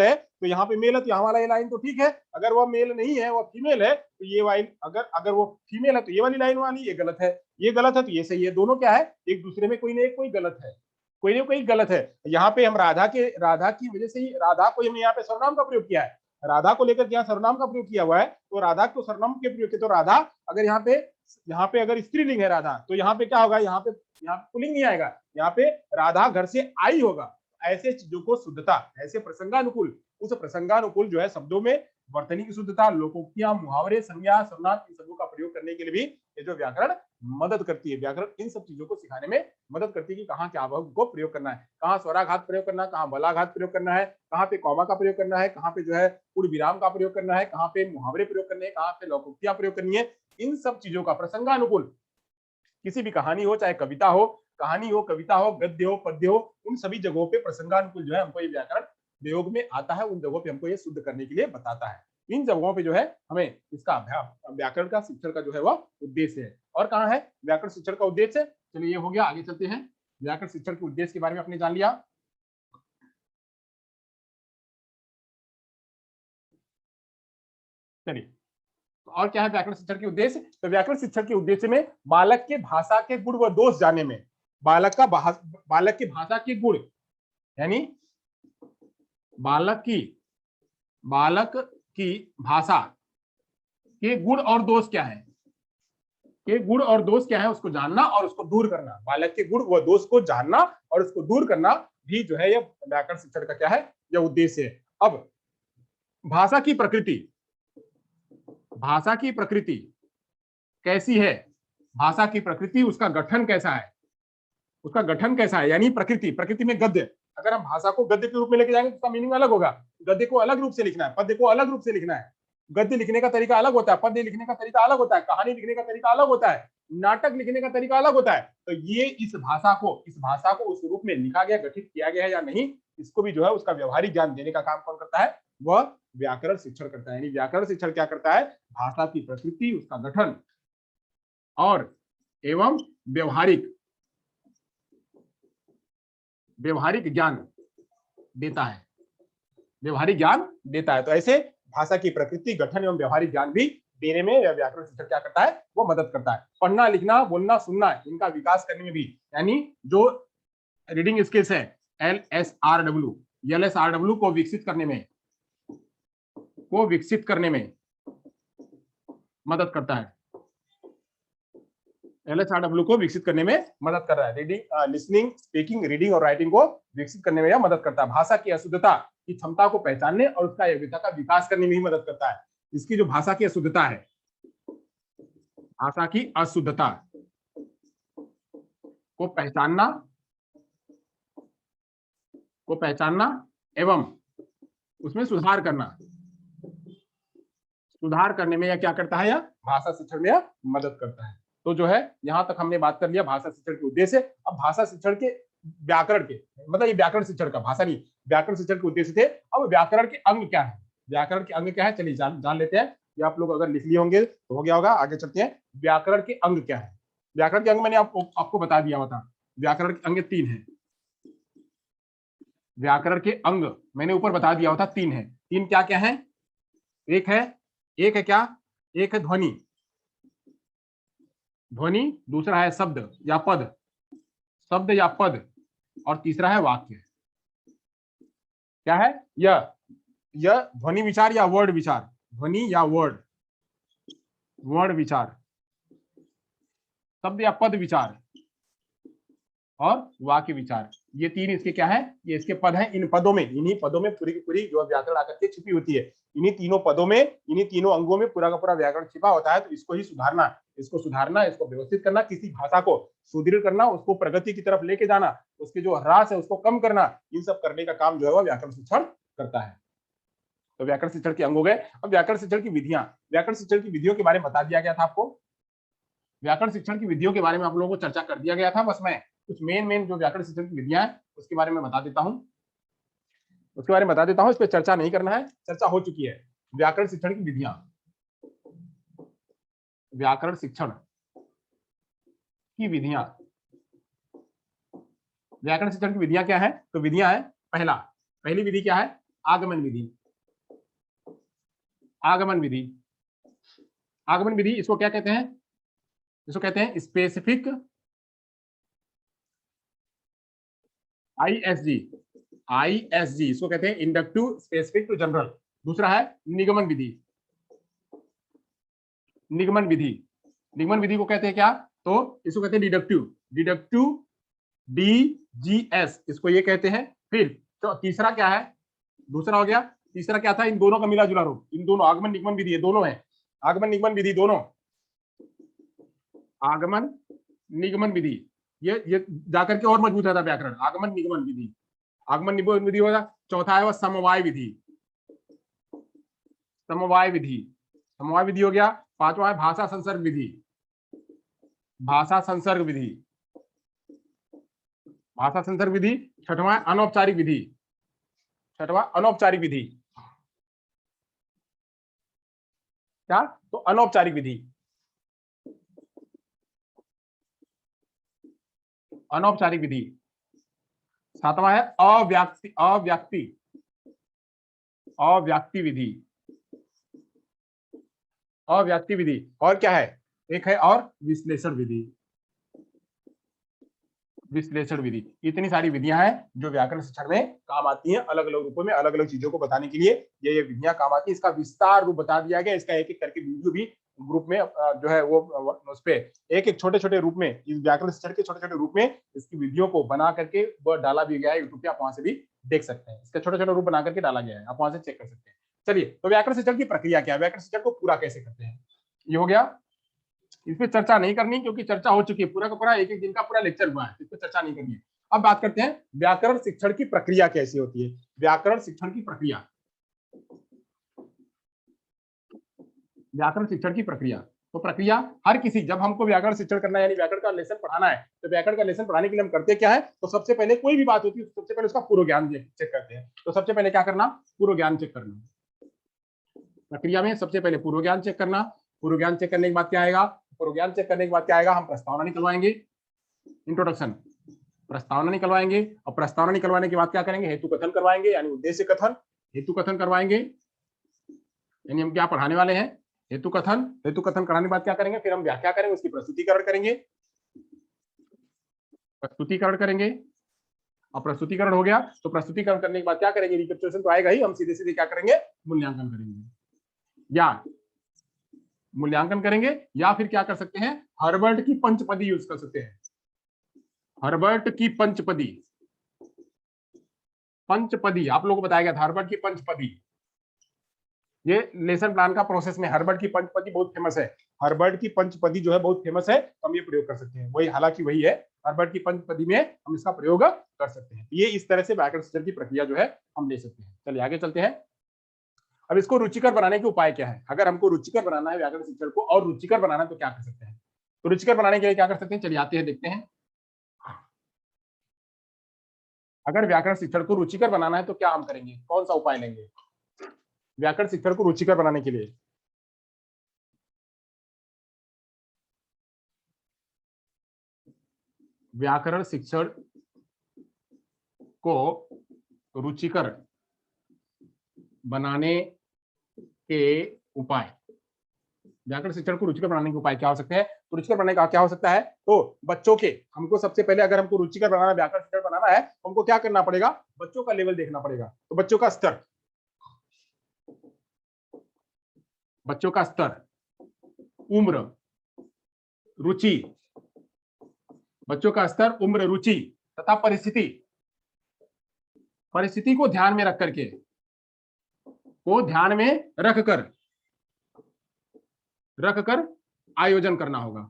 है, तो यहाँ पे मेल है तो यहाँ वाला ये लाइन तो ठीक है। अगर वो मेल नहीं है, वो फीमेल है, तो ये लाइन, अगर वो फीमेल है तो ये वाली लाइन वाली ये गलत है, ये गलत है तो ये सही है। दोनों क्या है, एक दूसरे में कोई ना कोई गलत है। यहाँ पे हम राधा की वजह से ही राधा को हमने यहाँ पे सर्वनाम का प्रयोग किया है, राधा को लेकर यहाँ सर्वनाम का प्रयोग किया हुआ है, तो राधा को सर्वनाम के प्रयोग किया। तो राधा अगर यहाँ पे अगर स्त्रीलिंग है राधा, तो यहाँ पे क्या होगा, यहाँ पे पुल्लिंग नहीं आएगा, यहाँ पे राधा घर से आई होगा। ऐसे चीजों को शुद्धता, ऐसे प्रसंगानुकूल, उस प्रसंगानुकूल जो है शब्दों में वर्तनी की शुद्धता, लोकोक्तियां, मुहावरे, संज्ञा, सर्वनाम, इन सबों का प्रयोग करने के लिए भी ये जो व्याकरण मदद करती है। व्याकरण इन सब चीजों को सिखाने में मदद करती है कि कहाँ क्या भाव को प्रयोग करना है, कहाँ स्वराघात प्रयोग करना है, कहाँ बलाघात प्रयोग करना है, कहाँ पे कॉमा का प्रयोग करना है, कहाँ पे जो है पूर्ण विराम का प्रयोग करना है, कहाँ पे मुहावरे प्रयोग करने हैं, कहाँ पे लोकोक्तियां प्रयोग करनी है। इन सब चीजों का प्रसंगानुकूल, किसी भी कहानी हो, चाहे कविता हो, गद्य हो, पद्य हो, उन सभी जगहों पे प्रसंगानुकूल जो है हमको ये व्याकरण प्रयोग में आता है, उन जगहों पे हमको ये शुद्ध करने के लिए बताता है। इन जगहों पे जो है हमें इसका व्याकरण का शिक्षण का जो है वह उद्देश्य है। और कहाँ है व्याकरण शिक्षण का उद्देश्य, चलिए ये हो गया, आगे चलते हैं। व्याकरण शिक्षण के उद्देश्य के बारे में आपने जान लिया। चलिए, और क्या है व्याकरण शिक्षण के उद्देश्य, तो व्याकरण शिक्षण के उद्देश्य में बालक के भाषा के गुण व दोष जानने में, बालक की भाषा के गुण, यानी बालक की भाषा के गुण और दोष क्या है, उसको जानना और उसको दूर करना। बालक के गुण व दोष को जानना और उसको दूर करना भी जो है यह व्याकरण शिक्षण का क्या है, यह उद्देश्य है। अब भाषा की प्रकृति कैसी है, भाषा की प्रकृति, उसका गठन कैसा है, यानी प्रकृति में गद्य, अगर हम भाषा को गद्य के रूप में लेके जाएंगे तो उसका मीनिंग अलग होगा। गद्य को अलग रूप से लिखना है, पद्य को अलग रूप से लिखना है। गद्य लिखने का तरीका अलग होता है, पद्य लिखने का तरीका अलग होता है, कहानी लिखने का तरीका अलग होता है, नाटक लिखने का तरीका अलग होता है। तो ये इस भाषा को उस रूप में लिखा गया, गठित किया गया है या नहीं, इसको भी जो है उसका व्यवहारिक ज्ञान देने का काम कौन करता है, वह व्याकरण शिक्षण करता है। यानी व्याकरण शिक्षण क्या करता है, भाषा की प्रकृति, उसका गठन और एवं व्यवहारिक ज्ञान देता है। तो ऐसे भाषा की प्रकृति, गठन एवं व्यवहारिक ज्ञान भी देने में यह व्याकरण शिक्षण क्या करता है, वो मदद करता है। पढ़ना, लिखना, बोलना, सुनना, इनका विकास करने में भी, यानी जो रीडिंग स्किल्स है LSRW को विकसित करने में मदद करता है। LSRW को विकसित करने में मदद कर रहा है। रीडिंग, लिसनिंग, स्पीकिंग, रीडिंग और राइटिंग को विकसित करने में यह मदद करता है। भाषा की अशुद्धता की क्षमता को पहचानने और उसका योग्यता का विकास करने में ही मदद करता है। इसकी जो भाषा की अशुद्धता है, भाषा की अशुद्धता को पहचानना एवं उसमें सुधार करने में यह क्या करता है, यह भाषा शिक्षण में यह मदद करता है। तो जो है यहां तक हमने बात कर लिया भाषा शिक्षण के उद्देश्य। अब भाषा शिक्षण के व्याकरण के, मतलब ये व्याकरण शिक्षण का, भाषा नहीं, व्याकरण शिक्षण के उद्देश्य थे। अब व्याकरण के अंग क्या है, चलिए जान लेते हैं। ये आप लोग अगर लिख लिए होंगे तो हो गया होगा। आगे चलते हैं, व्याकरण के अंग क्या है। व्याकरण के अंग मैंने आपको बता दिया हुआ था। व्याकरण के अंग 3 है। व्याकरण के अंग मैंने ऊपर बता दिया हुआ था 3 है। 3 क्या क्या है? एक है क्या? एक है ध्वनि, ध्वनि। दूसरा है शब्द या पद, शब्द या पद। और तीसरा है वाक्य। क्या है? यह ध्वनि विचार या वर्ड विचार, ध्वनि या वर्ड, वर्ड विचार, शब्द या पद विचार और वाक्य विचार। ये 3 इसके क्या है? ये इसके पद हैं। इन पदों में, इन्हीं पदों में पूरी की पूरी जो व्याकरण आकर के छिपी होती है। इन्हीं तीनों पदों में, इन्हीं तीनों अंगों में पूरा का पूरा व्याकरण छिपा होता है। तो इसको ही सुधारना, इसको सुधारना, इसको व्यवस्थित करना, किसी भाषा को सुदृढ़ करना, उसको प्रगति की तरफ लेके जाना, उसके जो ह्रास है उसको कम करना, इन सब करने का काम जो है वह व्याकरण शिक्षण करता है। तो व्याकरण शिक्षण के अंग हो गए। अब व्याकरण शिक्षण की विधियां, व्याकरण शिक्षण की विधियों के बारे में बता दिया गया था आपको। व्याकरण शिक्षण की विधियों के बारे में आप लोगों को चर्चा कर दिया गया था। बस मैं कुछ मेन जो व्याकरण शिक्षण की विधियां हैं उसके बारे में बता देता हूं, उसके बारे में बता देता हूं। इस पर चर्चा नहीं करना है, चर्चा हो चुकी है। व्याकरण शिक्षण की विधियां, व्याकरण शिक्षण की विधियां, व्याकरण शिक्षण की विधियां क्या है? तो विधियां है, पहली विधि क्या है? आगमन विधि। आगमन विधि, आगमन विधि इसको क्या कहते हैं? इसको कहते हैं स्पेसिफिक, आईएसजी, आईएसजी इसको कहते हैं इंडक्टिव स्पेसिफिक टू जनरल। दूसरा है निगमन विधि। निगमन विधि, निगमन विधि को कहते हैं क्या? तो इसको कहते हैं डिडक्टिव, डिडक्टिव डीजीएस इसको ये कहते हैं। फिर तो तीसरा क्या है? दूसरा हो गया। तीसरा क्या था? इन दोनों का मिला जुला रूप, इन दोनों आगमन निगमन विधि, ये दोनों है। आगमन निगमन विधि दोनों, आगमन निगमन विधि, ये जाकर के और मजबूत रहता व्याकरण। आगमन निगमन विधि, आगमन निगमन विधि होगा। चौथा है वह समवाय विधि, समवाय विधि, समवाय विधि हो गया। पांचवा है भाषा संसर्ग विधि, भाषा संसर्ग विधि, भाषा संसर्ग विधि। छठवां अनौपचारिक विधि, छठवां अनौपचारिक विधि। क्या? तो अनौपचारिक विधि, अनौपचारिक विधि। सातवां है अव्याक्ति, अव्याक्ति, अव्याक्ति विधि, अव्याक्ति विधि। और क्या है? एक है और विश्लेषण विधि, विश्लेषण विधि। इतनी सारी विधियां हैं जो व्याकरण शिक्षण में काम आती हैं, अलग अलग रूपों में अलग अलग चीजों को बताने के लिए ये विधियां काम आती है। इसका विस्तार रूप बता दिया गया। इसका एक एक करके वीडियो भी ग्रुप में जो है वो उस पे एक एक छोटे छोटे रूप में, इस व्याकरण शिक्षण के छोटे छोटे रूप में इसकी विधियों को बना करके डाला भी गया है यूट्यूब पे। आप वहां से भी देख सकते हैं। इसका छोटे छोटे रूप बना करके डाला गया है, आप वहां से चेक कर सकते हैं। चलिए, तो व्याकरण शिक्षण की प्रक्रिया क्या है, व्याकरण शिक्षण को पूरा कैसे करते हैं, ये हो गया। इस पर चर्चा नहीं करनी क्योंकि चर्चा हो चुकी है। पूरा का पूरा एक एक दिन का पूरा लेक्चर हुआ है, इस पर चर्चा नहीं करनी है। अब बात करते हैं व्याकरण शिक्षण की प्रक्रिया कैसी होती है। व्याकरण शिक्षण की प्रक्रिया, व्याकरण शिक्षण की प्रक्रिया। तो प्रक्रिया हर किसी, जब हमको व्याकरण शिक्षण करना है यानी व्याकरण का लेसन पढ़ाना है, तो व्याकरण का लेसन पढ़ाने के लिए हम करते क्या है? तो सबसे पहले कोई भी बात होती है सबसे पहले उसका पूर्व ज्ञान चेक करते हैं। तो सबसे पहले क्या करना? पूर्व ज्ञान चेक करना। प्रक्रिया में सबसे पहले पूर्व ज्ञान चेक करना। पूर्व ज्ञान चेक करने के बाद क्या आएगा? पूर्व ज्ञान चेक करने के बाद क्या आएगा? हम प्रस्तावना निकलवाएंगे, इंट्रोडक्शन, प्रस्तावना निकलवाएंगे। और प्रस्तावना निकलवाने के बाद क्या करेंगे? हेतु कथन करवाएंगे, यानी उद्देश्य कथन, हेतु कथन करवाएंगे। यानी हम क्या पढ़ाने वाले हैं? हेतु कथन। हेतु कथन कराने के बाद क्या करेंगे? फिर हम व्याख्या करेंगे, उसकी प्रस्तुतिकरण करेंगे, प्रस्तुतिकरण करेंगे। और प्रस्तुतिकरण हो गया तो प्रस्तुतिकरण करने के बाद क्या करेंगे? रिकैपिचुलेशन तो आएगा ही, हम सीधे सीधे क्या करेंगे? मूल्यांकन करेंगे। या मूल्यांकन करेंगे या फिर क्या कर सकते हैं? हर्बर्ट की पंचपदी यूज कर सकते हैं। हर्बर्ट की पंचपदी, पंचपदी आप लोगों को बताया गया था, हर्बर्ट की पंचपदी। ये लेसन प्लान का प्रोसेस में हर्बर्ट की पंचपदी बहुत फेमस है। हर्बर्ट की पंचपदी जो है बहुत फेमस है, तो हम ये प्रयोग कर सकते हैं। वही, हालांकि वही है, हर्बर्ट की पंचपदी में हम इसका प्रयोग कर सकते हैं। ये इस तरह से व्याकरण शिक्षण की प्रक्रिया जो है हम ले सकते हैं। चलिए आगे चलते हैं। अब इसको रुचिकर बनाने के उपाय क्या है? अगर हमको रुचिकर बनाना है व्याकरण शिक्षण को और रुचिकर बनाना है तो क्या कर सकते हैं? तो रुचिकर बनाने के लिए क्या कर सकते हैं? चलिए आते हैं, देखते हैं। अगर व्याकरण शिक्षण को रुचिकर बनाना है तो क्या हम करेंगे? कौन सा उपाय लेंगे व्याकरण शिक्षण को रुचिकर बनाने के लिए? व्याकरण शिक्षण को रुचिकर बनाने के उपाय, व्याकरण शिक्षण को रुचिकर बनाने के उपाय क्या हो सकते हैं? तो रुचिकर बनाने का क्या हो सकता है? तो बच्चों के, हमको सबसे पहले अगर हमको रुचिकर बनाना, व्याकरण शिक्षण बनाना है, तो हमको क्या करना पड़ेगा? बच्चों का लेवल देखना पड़ेगा। तो बच्चों का स्तर, उम्र, रुचि, बच्चों का स्तर, उम्र, रुचि तथा परिस्थिति को ध्यान में रख कर आयोजन करना होगा।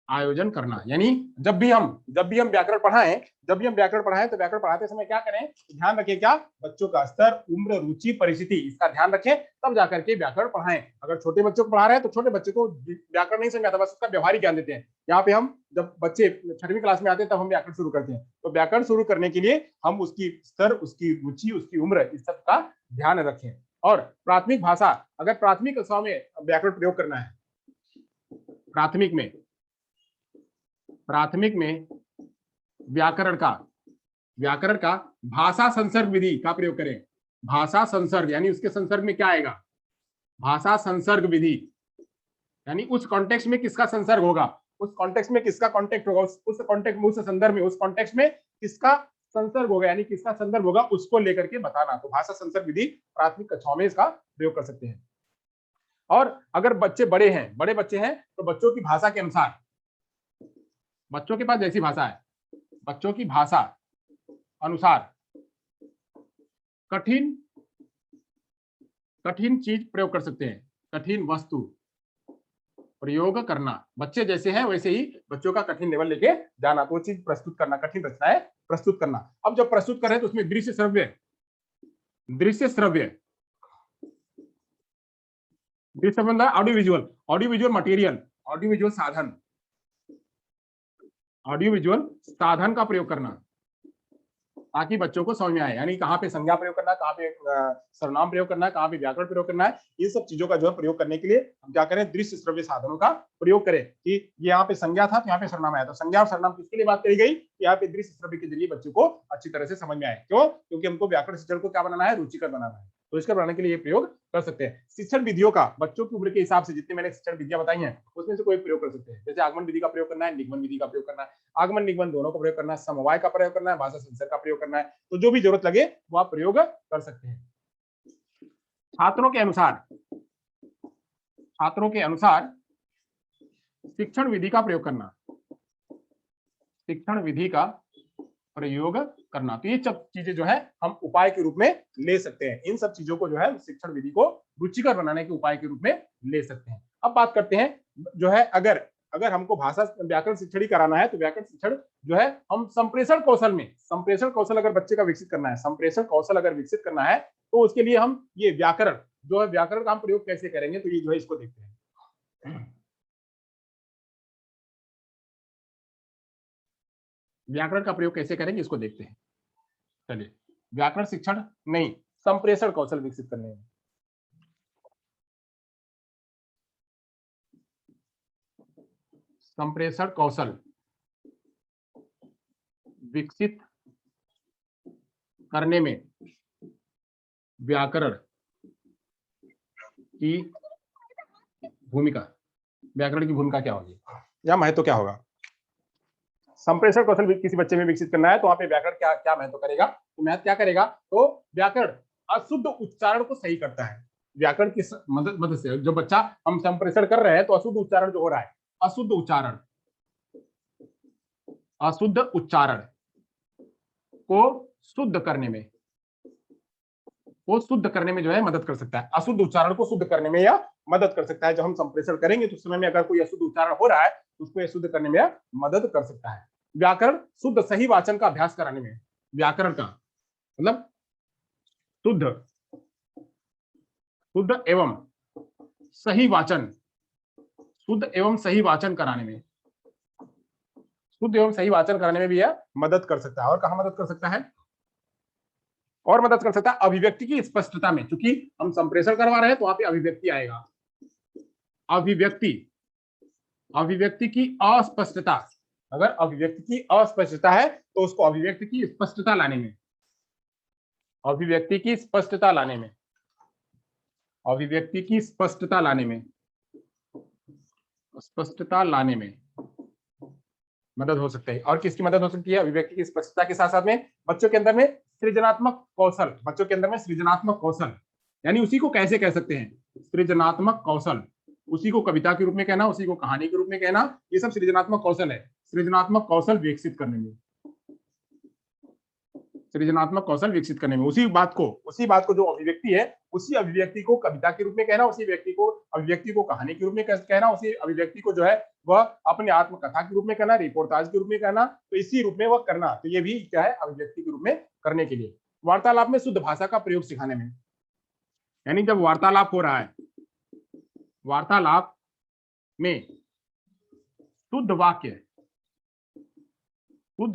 आयोजन करना यानी जब भी हम व्याकरण पढ़ाएं, तो व्याकरण पढ़ाते समय क्या करें? ध्यान रखें, क्या? बच्चों का स्तर, उम्र, रुचि, परिस्थिति, इसका ध्यान रखें, तब जाकर के व्याकरण पढ़ाएं। अगर छोटे बच्चों को पढ़ा रहे हैं तो छोटे बच्चे को व्याकरण नहीं समझ आता, बस उसका व्यवहारिक ज्ञान देते हैं। यहाँ पे हम जब बच्चे 6वीं क्लास में आते हैं तब हम व्याकरण शुरू करते हैं। तो व्याकरण शुरू करने के लिए हम उसकी स्तर, उसकी रुचि, उसकी उम्र, इस सब का ध्यान रखें। और प्राथमिक भाषा, अगर प्राथमिक कक्षाओं में व्याकरण प्रयोग करना है, प्राथमिक में व्याकरण का भाषा संसर्ग विधि का प्रयोग करें। भाषा संसर्ग यानी उसके संसर्ग में क्या आएगा? भाषा संसर्ग विधि, यानी उस कॉन्टेक्स्ट में किसका संसर्ग होगा, उस कॉन्टेक्स्ट में किसका कॉन्टेक्ट होगा, उस कॉन्टेक्स्ट में, उस संदर्भ में, उस कॉन्टेक्स्ट में किसका संसर्ग होगा, यानी किसका संदर्भ होगा, उसको लेकर के बताना। तो भाषा संसर्ग विधि प्राथमिक कक्षाओं में इसका प्रयोग कर सकते हैं। और अगर बच्चे बड़े बच्चे हैं तो बच्चों की भाषा के अनुसार, बच्चों के पास जैसी भाषा है, बच्चों की भाषा अनुसार कठिन चीज प्रयोग कर सकते हैं। कठिन वस्तु प्रयोग करना, बच्चे जैसे हैं वैसे ही बच्चों का कठिन लेवल लेके जाना, तो वो चीज प्रस्तुत करना, कठिन रचनाएं प्रस्तुत करना। अब जब प्रस्तुत कर रहे हैं तो उसमें दृश्य श्रव्य मतलब audio visual material, audio visual साधन का प्रयोग करना, ताकि बच्चों को समझ में आए। यानी कहाँ पे संज्ञा प्रयोग करना है, कहाँ पे सर्वनाम प्रयोग करना है, कहाँ पे व्याकरण प्रयोग करना है, ये सब चीजों का जो है प्रयोग करने के लिए हम क्या करें? दृश्य श्रव्य साधनों का प्रयोग करें। कि ये यहाँ पे संज्ञा था तो यहाँ पे सर्वनाम आया, तो संज्ञा और सर्वनाम किसके लिए बात करी गई? यहाँ पे दृश्य श्रव्य के जरिए बच्चों को अच्छी तरह से समझ में आए। क्यों? क्योंकि हमको व्याकरण शिक्षण को क्या बनाना है? रुचिकर बनाना है। तो इसका बनाने के लिए प्रयोग कर सकते हैं। शिक्षण विधियों का बच्चों की उम्र के हिसाब से जितने मैंने शिक्षण विधियां बताई हैं उसमें से कोई प्रयोग कर सकते हैं। जैसे आगमन विधि का प्रयोग करना है, निगमन विधि का प्रयोग करना है, आगमन निगमन दोनों का प्रयोग करना है, समवाय का प्रयोग करना है, भाषा संसर्ग का प्रयोग करना है, तो जो भी जरूरत लगे वो आप प्रयोग कर सकते हैं। छात्रों के अनुसार शिक्षण विधि का प्रयोग करना, तो ये सब चीजें जो है हम उपाय के रूप में ले सकते हैं। इन सब चीजों को जो है शिक्षण विधि को रुचिकर बनाने के उपाय के रूप में ले सकते हैं। अब बात करते हैं जो है, अगर हमको भाषा व्याकरण शिक्षण ही कराना है तो व्याकरण शिक्षण जो है हम संप्रेषण कौशल अगर बच्चे का विकसित करना है, संप्रेषण कौशल अगर विकसित करना है तो उसके लिए हम ये व्याकरण का हम प्रयोग कैसे करेंगे, तो ये जो है इसको देखते हैं। व्याकरण का प्रयोग कैसे करेंगे इसको देखते हैं। चलिए, व्याकरण शिक्षण नहीं, संप्रेषण कौशल विकसित करने में। संप्रेषण कौशल विकसित करने में व्याकरण की भूमिका क्या होगी या महत्व क्या होगा? संप्रेषण कौशल किसी बच्चे में विकसित करना है तो वहां पे व्याकरण क्या महत्व करेगा? तो महत्व क्या करेगा? तो व्याकरण अशुद्ध उच्चारण को सही करता है। व्याकरण की मदद से जो बच्चा हम संप्रेषण कर रहे हैं तो अशुद्ध उच्चारण जो हो रहा है, अशुद्ध उच्चारण को शुद्ध करने में जो है मदद कर सकता है। अशुद्ध उच्चारण को शुद्ध करने में यह मदद कर सकता है। जब हम संप्रेषण करेंगे तो उस समय में अगर कोई अशुद्ध उच्चारण हो रहा है तो उसको यह शुद्ध करने में मदद कर सकता है। व्याकरण शुद्ध सही वाचन का अभ्यास कराने में, व्याकरण का मतलब शुद्ध एवं सही वाचन कराने में भी यह मदद कर सकता है। और कहां मदद कर सकता है? और मदद कर सकता है अभिव्यक्ति की स्पष्टता में। क्योंकि हम संप्रेषण करवा रहे हैं तो वहां पे अभिव्यक्ति आएगा। अभिव्यक्ति की अस्पष्टता अगर अभिव्यक्ति की अस्पष्टता है तो उसको अभिव्यक्ति की स्पष्टता लाने में, अभिव्यक्ति की स्पष्टता लाने में, अभिव्यक्ति की स्पष्टता लाने में, स्पष्टता लाने में मदद हो सकती है। और किसकी मदद हो सकती है? अभिव्यक्ति की स्पष्टता के साथ साथ में बच्चों के अंदर में सृजनात्मक कौशल, बच्चों के अंदर में सृजनात्मक कौशल, यानी उसी को कैसे कह सकते हैं? सृजनात्मक कौशल। उसी को कविता के रूप में कहना, उसी को कहानी के रूप में कहना, ये सब सृजनात्मक कौशल है। सृजनात्मक कौशल विकसित करने में, सृजनात्मक कौशल विकसित करने में उसी बात को जो अभिव्यक्ति है, उसी अभिव्यक्ति को कविता के रूप में कहना, उसी अभिव्यक्ति को कहानी के रूप में कहना, उसी अभिव्यक्ति को जो है वह अपने आत्मकथा के रूप में कहना, रिपोर्टाज के रूप में कहना, तो इसी रूप में वह करना। तो ये भी क्या है? अभिव्यक्ति के रूप में करने के लिए। वार्तालाप में शुद्ध भाषा का प्रयोग सिखाने में, यानी जब वार्तालाप हो रहा है, वार्तालाप में शुद्ध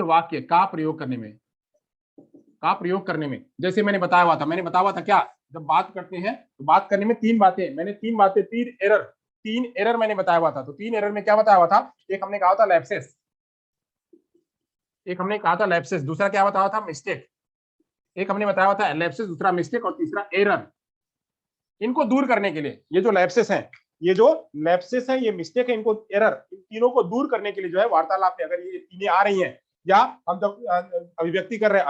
वाक्य का प्रयोग करने में, जैसे मैंने बताया हुआ था क्या? जब बात करते हैं तो बात करने में तीन एरर मैंने बताया हुआ था। तो तीन एरर में क्या बताया हुआ था? एक हमने कहा था लैप्सेस, दूसरा क्या बताया था? मिस्टेक। एक हमने बताया हुआ था लैप्सेस, दूसरा मिस्टेक और तीसरा एरर। इनको दूर करने के लिए ये जो लैप्सेस हैं, ये मिस्टेक है, इनको एरर, इन तीनों को दूर करने के लिए जो है वार्तालाप में अगर ये तीनें आ रही हैं, या हम जब अभिव्यक्ति कर रहे हैं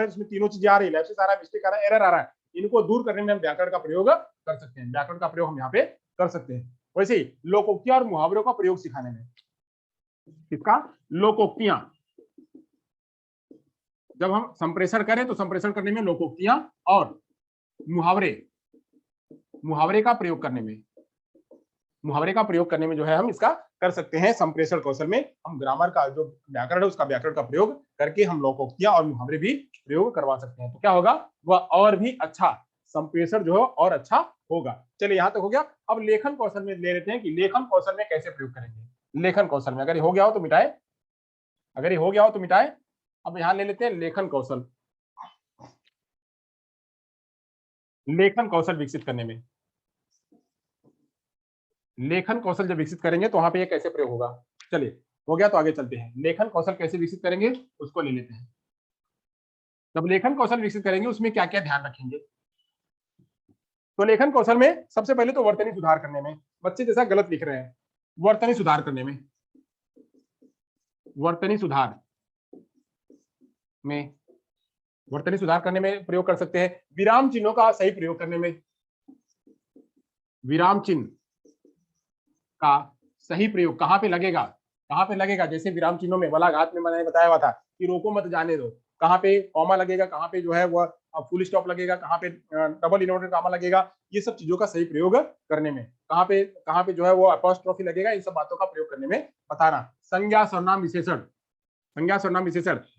इसमें तीनों चीजें आ रही है, लैप्सेस आ रहा है, मिस्टेक आ रहा है, एरर आ रहा है, इनको दूर करने में हम व्याकरण का प्रयोग कर सकते हैं। व्याकरण का प्रयोग हम यहाँ पे कर सकते हैं। वैसे ही लोकोक्तियां और मुहावरों का प्रयोग सिखाने में, किसका? लोकोक्तियां। जब हम संप्रेषण करें तो संप्रेषण करने में लोकोक्तियां और मुहावरे का प्रयोग करने में जो है हम इसका कर सकते हैं। संप्रेषण कौशल में हम ग्रामर का जो व्याकरण है उसका व्याकरण का प्रयोग करके हम लोकोक्तियां और मुहावरे भी प्रयोग करवा सकते हैं। तो क्या होगा? वह और भी अच्छा, संप्रेषण जो है और अच्छा होगा। चलिए यहां तक हो गया। अब लेखन कौशल में ले लेते हैं कि लेखन कौशल में कैसे प्रयोग करेंगे। लेखन कौशल में अगर ये हो गया हो तो मिटाए, अब यहां ले लेते हैं लेखन कौशल। लेखन कौशल विकसित करने में, लेखन कौशल जब विकसित करेंगे तो वहां पे ये कैसे प्रयोग होगा। चलिए हो गया तो आगे चलते हैं। लेखन कौशल कैसे विकसित करेंगे उसको ले लेते हैं। जब लेखन कौशल विकसित करेंगे उसमें क्या क्या ध्यान रखेंगे? तो लेखन कौशल में सबसे पहले तो वर्तनी सुधार करने में, बच्चे जैसा गलत लिख रहे हैं, वर्तनी सुधार करने में, वर्तनी सुधार करने में प्रयोग कर सकते हैं। विराम चिन्हों का सही प्रयोग करने में, विराम चिन्ह का सही प्रयोग कहां पे लगेगा, जैसे विराम चिन्हों में बलाघात में मैंने बताया हुआ था कि रोको मत जाने दो, कहां पे कॉमा लगेगा, कहां पे जो है वह फुल स्टॉप लगेगा, कहां पे डबल इन्वर्टेड कॉमा लगेगा, ये सब चीजों का सही प्रयोग करने में, कहां पे जो है वो अपॉस्ट्रोफी लगेगा, इन सब बातों का प्रयोग करने में बताना। संज्ञा सर्वनाम विशेषण,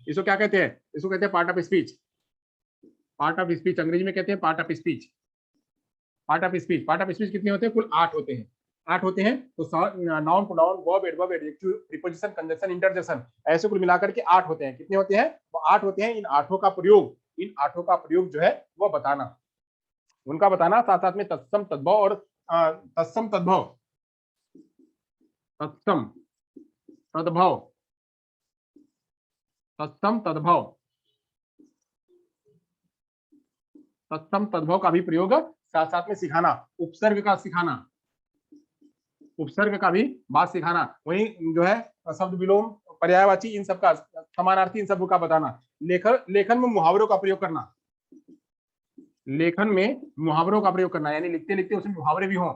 इसको क्या कहते हैं? इसको कहते हैं पार्ट ऑफ स्पीच। अंग्रेजी में कहते हैं part of speech. Part of speech कितने होते हैं? कुल 8 होते हैं। तो noun, pronoun, verb, adverb, adjective, preposition, conjunction, interjection, ऐसे कुल मिलाकर के 8 होते हैं। कितने होते हैं? वो 8 होते हैं। इन आठों का प्रयोग जो है वो बताना, उनका बताना, साथ साथ में तत्सम, तद्भव और तत्सम, तद्भव का भी प्रयोग साथ साथ में सिखाना। उपसर्ग का भी बात सिखाना। वही जो है शब्द विलोम, पर्यायवाची, इन सब का समानार्थी, इन सब का बताना। लेखन में मुहावरों का प्रयोग करना, यानी लिखते लिखते उसमें मुहावरे भी हों,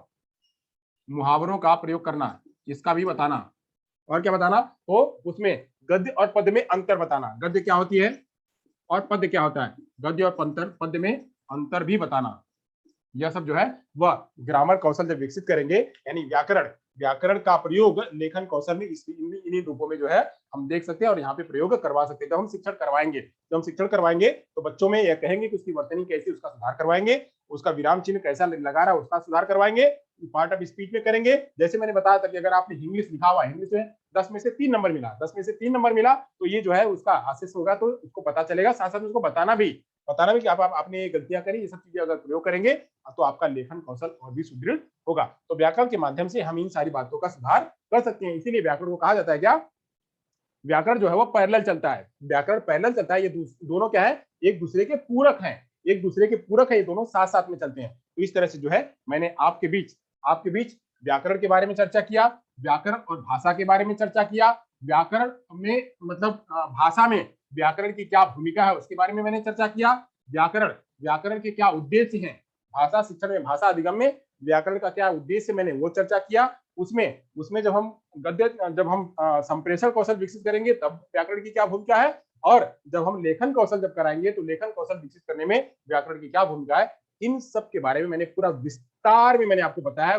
मुहावरों का प्रयोग करना, इसका भी बताना। और क्या बताना? तो उसमें गद्य और पद्य में अंतर बताना। गद्य क्या होती है और पद्य क्या होता है, गद्य और पद्य में अंतर भी बताना। यह सब जो है वह ग्रामर कौशल जब विकसित करेंगे, यानी व्याकरण का प्रयोग लेखन कौशल में इन्हीं रूपों में जो है हम देख सकते हैं और यहाँ पे प्रयोग करवा सकते हैं। जब हम शिक्षण करवाएंगे तो बच्चों में यह कहेंगे कि उसकी वर्तनी कैसी, उसका सुधार करवाएंगे, उसका विराम चिन्ह कैसा लगा रहा है उसका सुधार करवाएंगे। पार्ट ऑफ स्पीच में करेंगे। जैसे मैंने बताया था कि अगर आपने इंग्लिश लिखा हुआ है, इंग्लिश में 10 में से 3 नंबर मिला, तो ये जो है उसका आशीष होगा, तो उसको पता चलेगा। साथ साथ उसको बताना भी कि आपने ये गलतियां करी, ये सब चीजें अगर प्रयोग करेंगे तो आपका लेखन कौशल और भी सुदृढ़ होगा। तो व्याकरण के माध्यम से हम इन सारी बातों का सुधार कर सकते हैं। इसीलिए व्याकरण को कहा जाता है क्या? व्याकरण जो है वो पैरेलल चलता है, व्याकरण पैरेलल चलता है, ये दोनों क्या है, एक दूसरे के पूरक हैं, एक दूसरे के पूरक है, ये दोनों साथ साथ में चलते हैं। तो इस तरह से जो है मैंने आपके बीच व्याकरण के बारे में चर्चा किया, व्याकरण और भाषा के बारे में चर्चा किया, व्याकरण में मतलब भाषा में व्याकरण की क्या भूमिका है उसके बारे में मैंने चर्चा किया, व्याकरण व्याकरण के क्या उद्देश्य हैं, भाषा शिक्षण में, भाषा अधिगम में व्याकरण का क्या उद्देश्य, मैंने वो चर्चा किया। उसमें उसमें जब हम संप्रेषण कौशल विकसित करेंगे तब व्याकरण की क्या भूमिका है, और जब हम लेखन कौशल जब कराएंगे तो लेखन कौशल विकसित करने में व्याकरण की क्या भूमिका है, इन सब के बारे में मैंने पूरा विस्तार में मैंने आपको बताया।